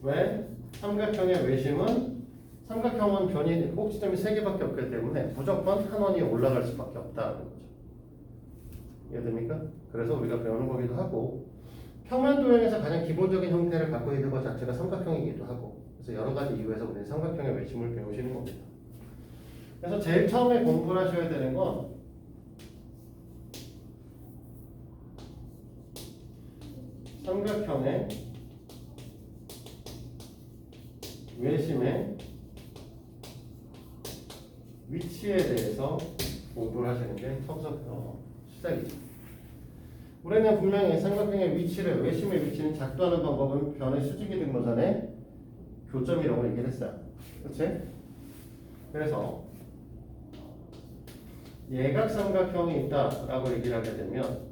왜? 삼각형의 외심은 삼각형은 변이 꼭지점이 3개밖에 없기 때문에 무조건 한 원이 올라갈 수밖에 없다는 거죠. 이해됩니까? 그래서 우리가 배우는 거기도 하고 평면 도형에서 가장 기본적인 형태를 갖고 있는 것 자체가 삼각형이기도 하고 그래서 여러 가지 이유에서 우리는 삼각형의 외심을 배우시는 겁니다. 그래서 제일 처음에 공부를 하셔야 되는 건 삼각형의 외심의 위치에 대해서 공부를 하시는 게 처음부터 시작이죠. 우리는 분명히 삼각형의 위치를 외심의 위치는 작도하는 방법은 변의 수직이 등분선의 교점이라고 얘기를 했어요. 그렇지? 그래서 예각삼각형이 있다라고 얘기를 하게 되면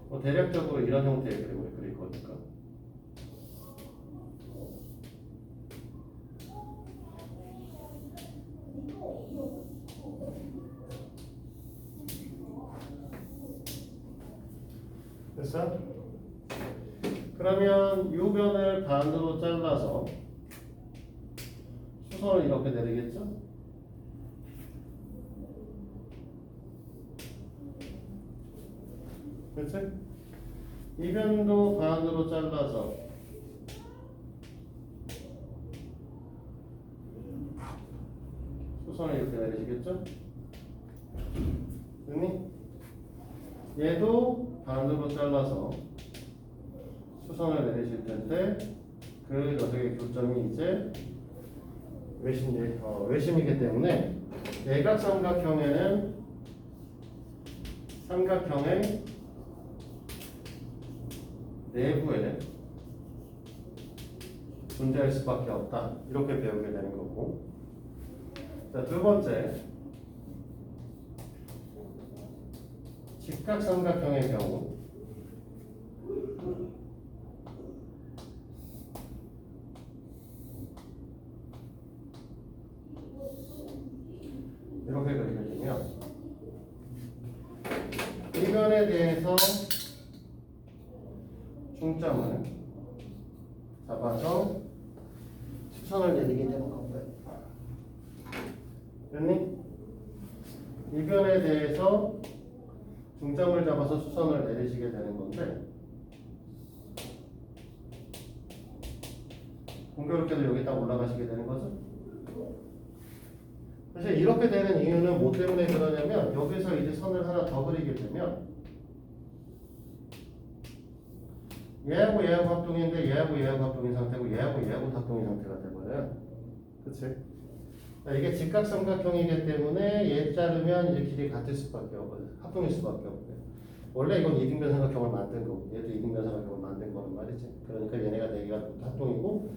뭐 대략적으로 이런 형태의 그림을 그릴 거니까 됐어? 그러면 이 변을 반으로 잘라서 수선을 이렇게 내리겠죠? 그렇지? 이 변도 반으로 잘라서 수선을 이렇게 내리시겠죠? 됐니? 얘도 반으로 잘라서 수선을 내리실 텐데 그 녀석의 교점이 이제 외심이기 때문에 예각삼각형에는 삼각형의 내부에 존재할 수밖에 없다 이렇게 배우게 되는 거고 자, 두 번째 직각삼각형의 경우 이렇게 그리게 되면 이 변에 대해서 중점을 잡아서 수선을 내리게 되는 거고요. 됐니? 이 변에 대해서 중점을 잡아서 수선을 내리시게 되는 건데 공교롭게도 여기 딱 올라가시게 되는 거죠. 사실 이렇게 되는 이유는 뭐 때문에 그러냐면 여기서 이제 선을 하나 더 그리게 되면 얘하고 얘하고 합동인데 얘하고 얘하고 합동인 상태고 얘하고 얘하고 합동인 상태가 되버려요. 그치? 이게 직각삼각형이기 때문에 얘 자르면 이제 길이 같을 수밖에 없거든. 합동일 수밖에 없고요. 원래 이건 이등변 삼각형을 만든 거고 얘도 이등변 삼각형을 만든 거란 말이지. 그러니까 얘네가 4개가 합동이고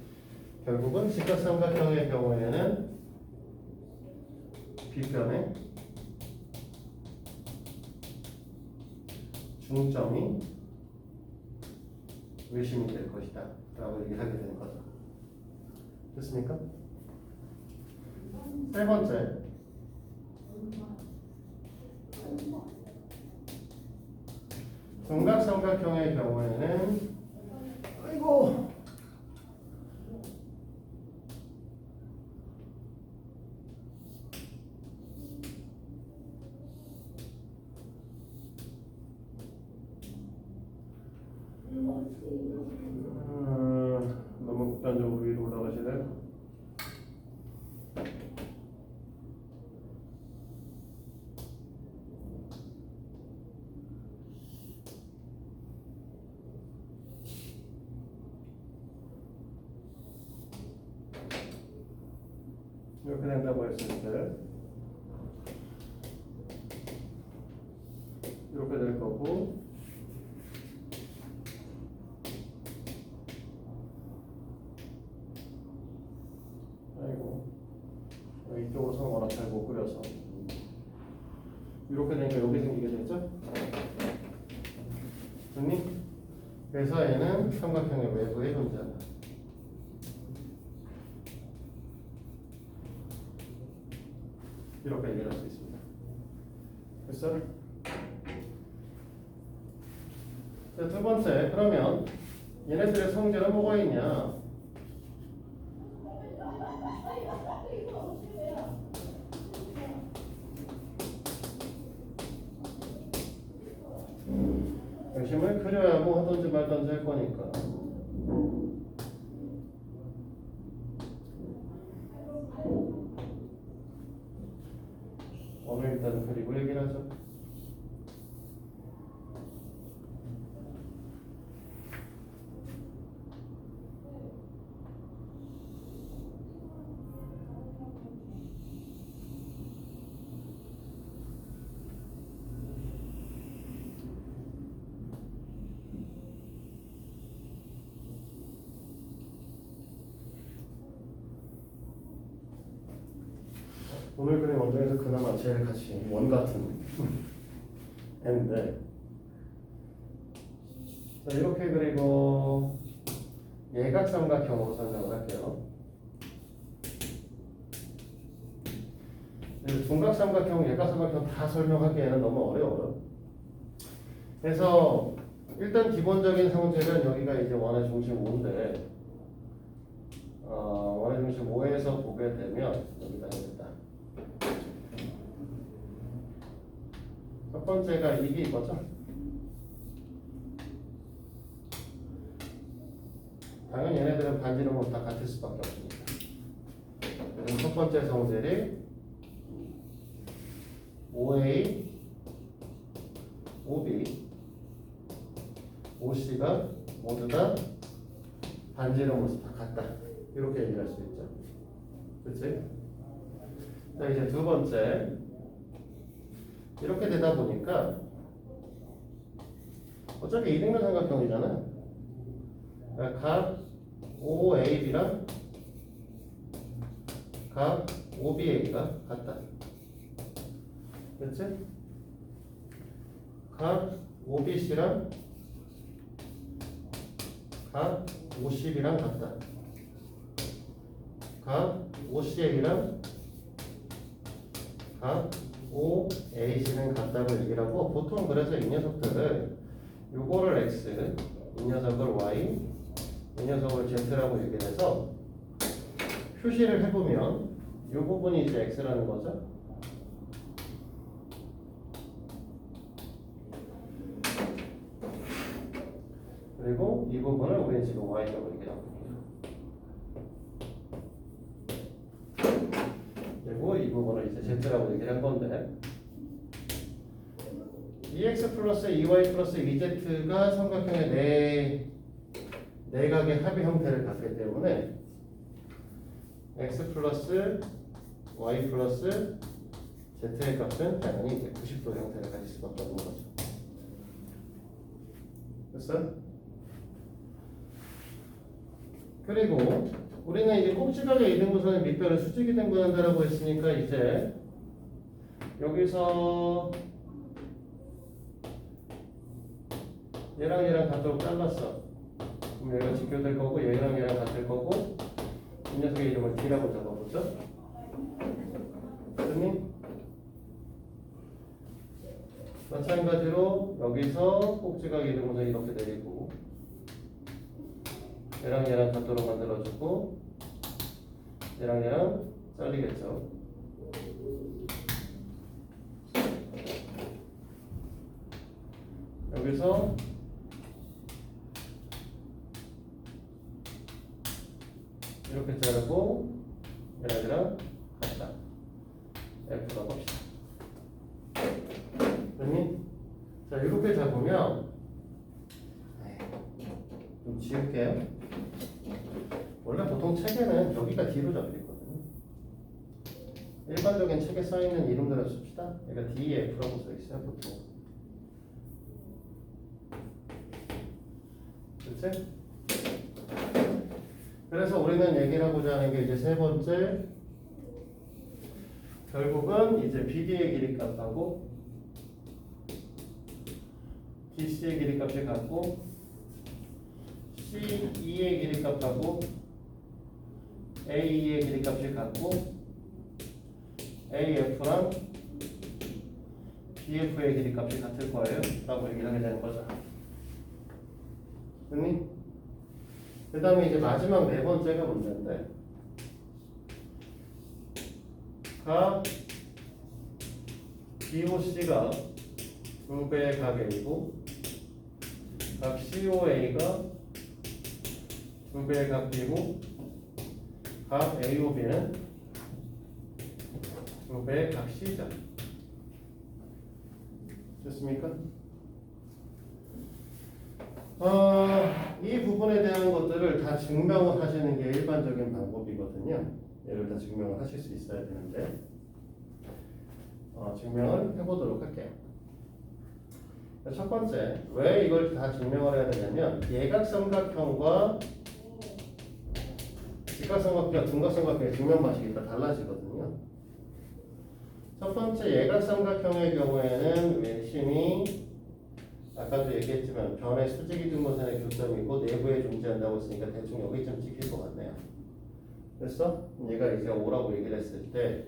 결국은 직각삼각형의 경우에는 빗변의 중점이 외심이 될 것이다 라고 얘기를 하게 되는 거죠. 됐습니까? 세 번째 둔각삼각형의 경우에는 아이고 너무 극단적으로 위로 올라가시네요. 이렇게 된다고 했을 때 이렇게 될 거고 아이고 이쪽으로 선 워낙 잘 못 그려서 이렇게 되니까 여기 생기게 되죠? 그래서 얘는 삼각형의 외부에 존재한다. 이렇게 얘기할 수 있습니다. 됐어? 자, 두 번째, 그러면 얘네들의 성질은 뭐가 있냐? 중심을 그려야 뭐 하든지 말든지 할 거니까. 오늘 일단 그리고 얘기를 하죠. 오늘 그림 원정에서 그나마 제일 같이 원 같은 애인데, 자, 이렇게 그리고 예각삼각형으로 설명을 할게요. 중각삼각형, 예각삼각형 다 설명하기에는 너무 어려워요. 그래서 일단 기본적인 성질은 여기가 이제 원의 중심 5인데, 원의 중심 5에서 보게 되면 여기다 해야겠다. 첫 번째가 이게 이거죠. 당연히 얘네들은 반지름은 다 같을 수밖에 없습니다. 그래서 첫 번째 성질이 OA, OB, OC가 모두 다 반지름으로서 다 같다. 이렇게 얘기할 수 있죠. 그치? 자, 이제 두 번째. 이렇게 되다 보니까 어차피 이등변 삼각형이잖아요. 그러니까 각 OAB랑 각 OBA가 같다. 그치? 각 OBC랑 각 OCB랑 같다. 각 OCA랑 각 OAC는 같다고 얘기를 하고, 보통 그래서 이 녀석들을 요거를 X, 이 녀석을 Y, 이 녀석을 Z라고 얘기를 해서 표시를 해보면 이 부분이 이제 X라는 거죠. 그리고 이 부분을 우리는 지금 Y라고 얘기를 하고 있고요. 그리고 이 부분을 이제 Z라고 얘기를 한 건데, EX 플러스 EY 플러스 EZ가 삼각형의 내각의 합의 형태를 갖기 때문에 X 플러스 Y 플러스 Z의 값은 당연히 이제 90도 형태를 가질 수밖에 없는 거죠. 됐어? 그리고 우리는 이제 꼭지각의 이등분선의 밑변을 수직이 등분한다라고 했으니까, 이제 여기서 얘랑 얘랑 같도록 잘랐어. 그럼 얘가 직교될 거고, 얘랑 얘랑 같을 거고, 이 녀석의 이름을 D라고 적어보죠. 그러니 마찬가지로 여기서 꼭지각 이등분선 이렇게 내리고, 얘랑 얘랑 같도록 만들어주고, 얘랑 얘랑 잘리겠죠. 여기서 이렇게 자르고 얘랑 얘랑 같다. F라고 합시다. 그러니 자, 이렇게 잡으면 좀 지울게요. 원래 보통 책에는 여기가 D로 잡혀있거든요. 일반적인 책에 써있는 이름대로 씁시다. 얘가 DEF라고 써있어요, 보통. 그치? 그래서 우리는 얘기를 하고자 하는 게 이제 세 번째, 결국은 이제 BD의 길이값하고 DC의 길이값이 같고 C2의 길이값하고 A2의 길이값이 같고 AF랑 BF의 길이값이 같을 거예요 라고 얘기를 하게 되는 거죠. 됐니? 그 다음에 이제 마지막 네 번째가 문제인데 각 BOC가 2배의 각 A고 각 COA가 2배의 각 B고 각 AOB는 2배의 각 C죠. 됐습니까? 이 부분에 대한 것들을 다 증명을 하시는 게 일반적인 방법이거든요. 얘를 다 증명을 하실 수 있어야 되는데 증명을 해보도록 할게요. 첫 번째, 왜 이걸 다 증명을 해야 되냐면 예각삼각형과 직각삼각형과 둔각삼각형의 증명 방식이 다 달라지거든요. 첫 번째 예각삼각형의 경우에는 외심이 아까도 얘기했지만 변의 수직이 등분선의 교점이고 내부에 존재한다고 했으니까 대충 여기쯤 찍힐 것 같네요. 그래서 얘가 이제 5라고 얘기를 했을 때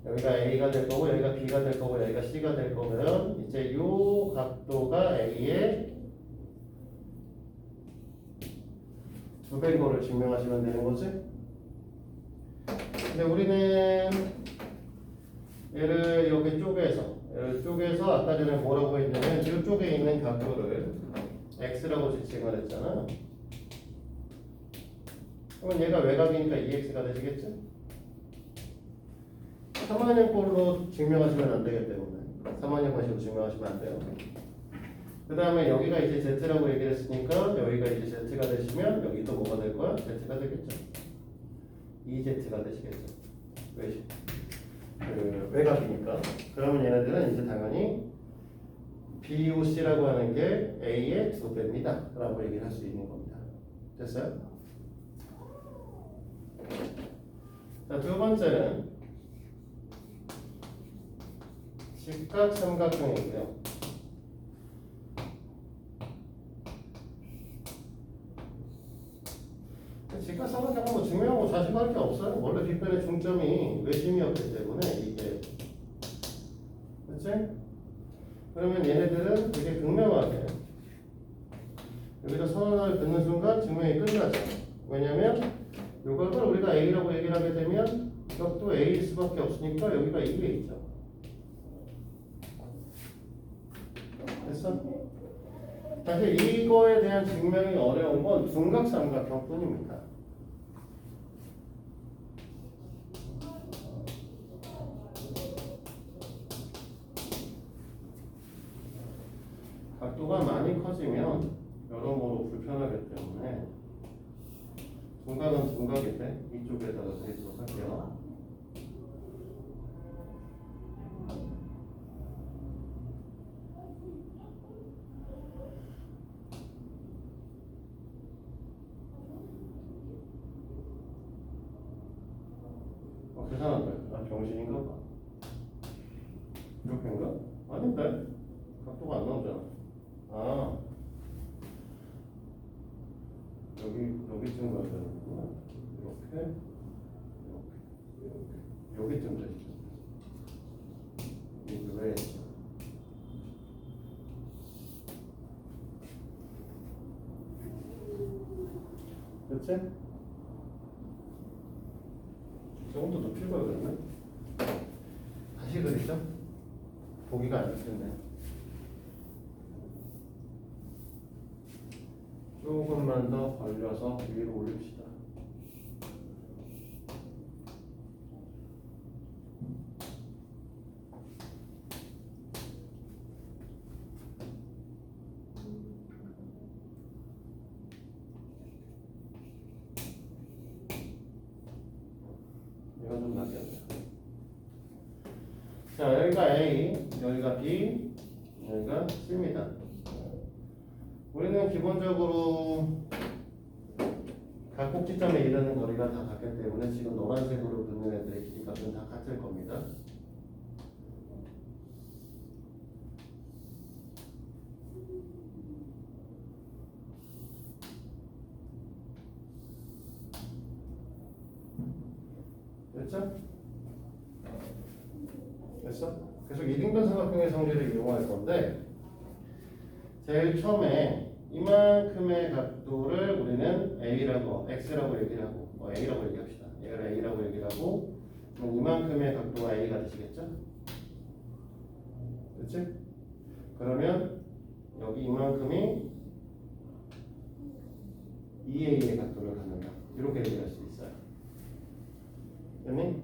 여기가 A가 될 거고 여기가 B가 될 거고 여기가 C가 될 거면 이제 요 각도가 A의 2배인 거를 증명하시면 되는 거지. 근데 우리는 얘를 여기 쪼개서 아까 전에 뭐라고 했냐면 이쪽에 있는 각도를 x라고 지칭을 했잖아. 그러면 얘가 외곽이니까 2x가 되시겠지? 사마형꼴로 증명하시면 안 되기 때문에 사마형 방식으로 증명하시면 안 돼요. 그 다음에 여기가 이제 z라고 얘기를 했으니까 여기가 이제 z가 되시면 여기도 뭐가 될 거야? z가 되겠죠. 2z가 되시겠죠. 외곽이니까. 그러면 얘네들은 이제 당연히 BOC라고 하는 게 A의 2배입니다 라고 얘기를 할 수 있는 겁니다. 됐어요? 자, 두 번째는 직각삼각형이고요. 직각삼각형은 뭐 증명하고 자신할 게 없어요. 원래 빗변의 중점이 외심이었기 때문에 이게 그렇지? 그러면 얘네들은 되게 극명하게 여기다 선 하나를 긋는 순간 증명이 끝나죠. 왜냐면 이걸 우리가 A라고 얘기를 하게 되면 이것도 A일 수밖에 없으니까 여기가 2에 있죠. 됐어? 사실 이거에 대한 증명이 어려운 건 둔각삼각형 뿐입니다. 각도가 많이 커지면 여러모로 불편하기 때문에 둔각은 둔각인데 이쪽에다가 드리도록 할게요. 계산한다. 나 병신인가 봐. 이렇게인가? 아닌데? 각도가 안 나오잖아. 아, 여기쯤 가야 되는구나. 이렇게, 여기쯤 되시죠. 이게 왜? 그치? 조금 더 높일 걸 그러면? 다시 그리죠? 보기가 안 될 텐데. 조금만 더 벌려서 위로 올립시다. 이건 좀 낫겠네. 자, 여기가 A, 여기가 B, 여기가 C입니다. 우리는 기본적으로 각 꼭지점에 이르는 거리가 다 같기 때문에 지금 노란색으로 긋는 애들의 길이값은 다 같을 겁니다. 됐죠? 됐어? 그래서 이등변 삼각형의 성질을 이용할 건데 제일 처음에 이만큼의 각도를 우리는 A라고 X라고 얘기를 하고 A라고 얘기합시다. 얘를 A라고 얘기를 하고 그럼 이만큼의 각도가 A가 되시겠죠? 그치? 그러면 여기 이만큼이 2A의 각도를 갖는다. 이렇게 얘기할 수 있어요. 됐니?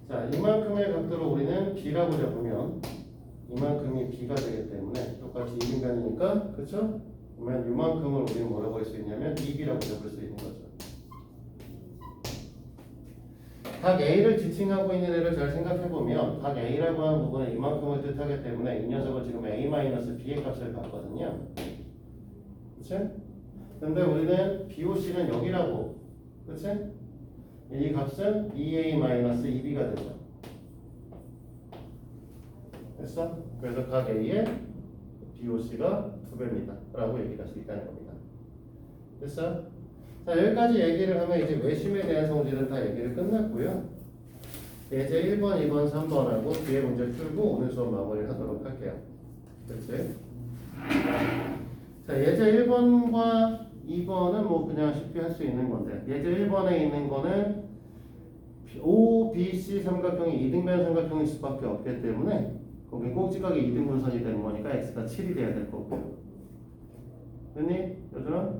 자, 이만큼의 각도를 우리는 B라고 잡으면 이만큼이 B가 되기 때문에 똑같이 1인간이니까 그쵸? 그러면 이만큼을 우리는 뭐라고 할 수 있냐면 2B라고 잡을 수 있는 거죠. 각 A를 지칭하고 있는 애를 잘 생각해보면 각 A라고 하는 부분은 이만큼을 뜻하기 때문에 이 녀석은 지금 A-B의 값을 갖거든요. 그치? 근데 우리는 BOC는 여기라고 그치? 이 값은 2A-2B가 되죠. 됐어? 그래서 각 A의 BOC가 2배입니다 라고 얘기할 수 있다는 겁니다. 됐어? 자, 여기까지 얘기를 하면 이제 외심에 대한 성질은 다 얘기를 끝났고요. 예제 1번, 2번, 3번하고 뒤에 문제 풀고 오늘 수업 마무리를 하도록 할게요. 그치? 자, 예제 1번과 2번은 뭐 그냥 쉽게 할 수 있는 건데 예제 1번에 있는 거는 O, B, C 삼각형이 이등변 삼각형일 수밖에 없기 때문에 거기 꼭지각이 이등분선이 되는 거니까 X가 7이 돼야 될 거고요. 됐니? 여전아?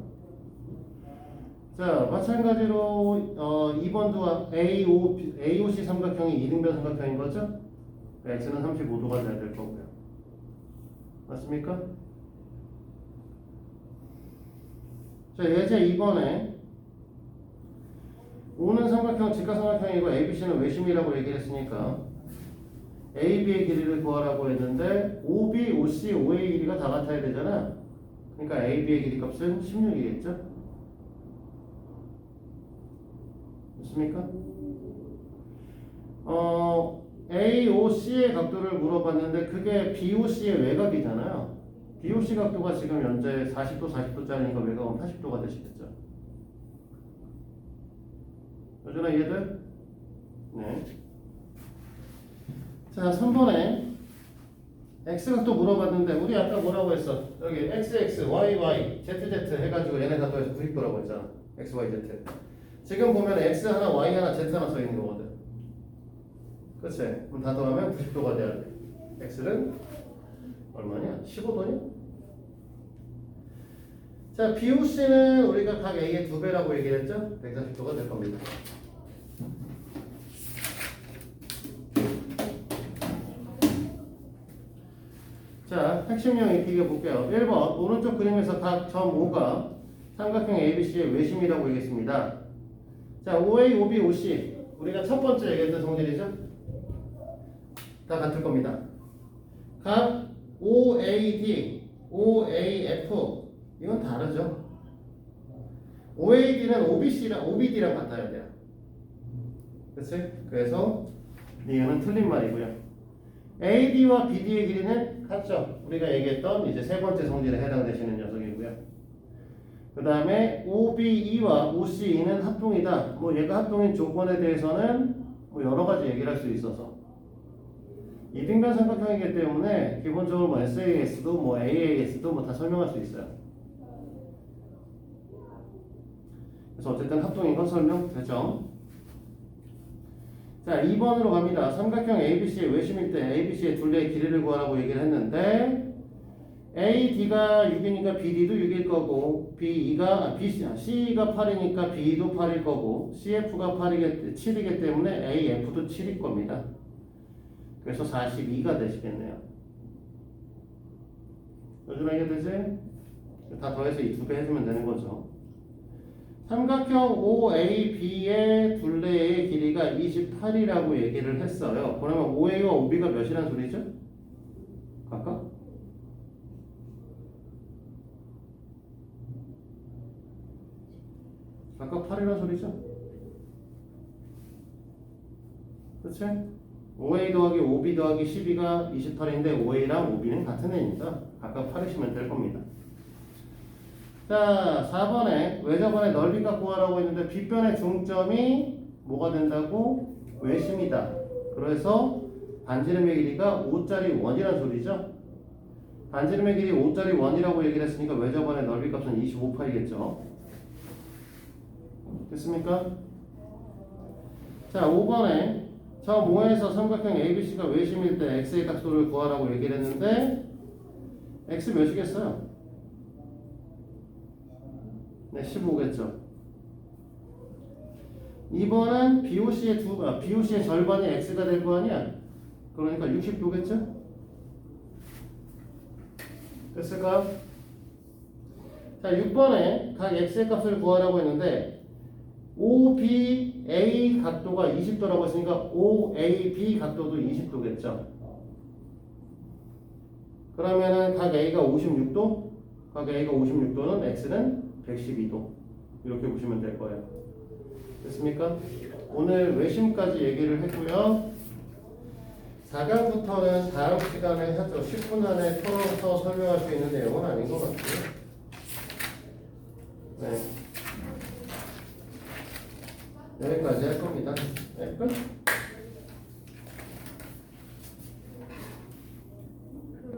자, 마찬가지로 2번도 AOC 삼각형이 이등변 삼각형인 거죠? X는 35도가 돼야 될 거고요. 맞습니까? 자, 예제 2번에 O는 삼각형, 직각삼각형이고 ABC는 외심이라고 얘기를 했으니까 AB의 길이를 구하라고 했는데 OB, OC, OA 길이가 다 같아야 되잖아. 그러니까 AB의 길이 값은 16이겠죠? 됐습니까? AOC의 각도를 물어봤는데 그게 BOC의 외곽이잖아요. BOC 각도가 지금 현재 40도, 40도짜리니까 외곽은 80도가 되시겠죠? 여전하 이해돼? 네. 자, 3번에 X각도 물어봤는데 우리 아까 뭐라고 했어? 여기 XX, YY, ZZ 해가지고 얘네 각도에서 90도라고 했잖아. X, Y, Z. 지금 보면 X 하나, Y 하나, Z 하나 써있는 거거든. 그치? 그럼 다 더하면 90도가 돼야 돼. X는 얼마냐? 15도냐? 자, BOC는 우리가 각 A의 2배라고 얘기했죠? 140도가 될 겁니다. 자, 핵심형 입히게 볼게요. 1번 오른쪽 그림에서 각 점 O가 삼각형 ABC의 외심이라고 얘기했습니다. 자, OA, OB, OC 우리가 첫 번째 얘기했던 성질이죠? 다 같을 겁니다. 각 OAD, OAF 이건 다르죠. OAD는 OBD랑 같아야 돼요. 그치? 그래서 이거는 틀린 말이고요. AD와 BD의 길이는 같죠. 우리가 얘기했던 이제 세 번째 성질에 해당되시는 녀석이고요. 그 다음에 OBE와 OCE는 합동이다. 뭐 얘가 합동인 조건에 대해서는 뭐 여러 가지 얘기를 할 수 있어서 이등변 삼각형이기 때문에 기본적으로 뭐 SAS도 뭐 AAS도 뭐 다 설명할 수 있어요. 그래서 어쨌든 합동인 건 설명되죠. 자, 2번으로 갑니다. 삼각형 ABC의 외심일 때 ABC의 둘레의 길이를 구하라고 얘기를 했는데 AD가 6이니까 BD도 6일 거고 C가 8이니까 B도 8일 거고 CF가 7이기 때문에 AF도 7일 겁니다. 그래서 42가 되시겠네요. 요즘에 이게 되지? 다 더해서 이 2배 해주면 되는 거죠. 삼각형 OAB의 둘레의 길이가 28이라고 얘기를 했어요. 그러면 OA와 OB가 몇이란 소리죠? 각각? 각각 8이란 소리죠? 그치? OA 더하기 OB 더하기 12가 28인데 OA랑 OB는 같은 애니까 각각 8이시면 될 겁니다. 자, 4번에 외접원의 넓이값 구하라고 했는데 빗변의 중점이 뭐가 된다고? 외심이다. 그래서 반지름의 길이가 5짜리 원이란 소리죠. 반지름의 길이 5짜리 원이라고 얘기를 했으니까 외접원의 넓이값은 25파이겠죠. 됐습니까? 자, 5번에 저 모에서 삼각형 ABC가 외심일 때 x의 각도를 구하라고 얘기를 했는데 x 몇이겠어요? 네, 15겠죠. 2번은 BOC의 절반이 x가 될 거 아니야? 그러니까 60도겠죠? 됐을까? 자, 6번에 각 x의 값을 구하라고 했는데 OBA 각도가 20도라고 했으니까 OAB 각도도 20도겠죠. 그러면은 각 A가 56도, 각 A가 56도는 x는 112도. 이렇게 보시면 될 거예요. 됐습니까? 오늘 외심까지 얘기를 했고요. 4강부터는 다음 시간에 하죠. 10분 안에 풀어서 설명할 수 있는 내용은 아닌 것 같고요. 네. 여기까지 할 겁니다. 네, 끝.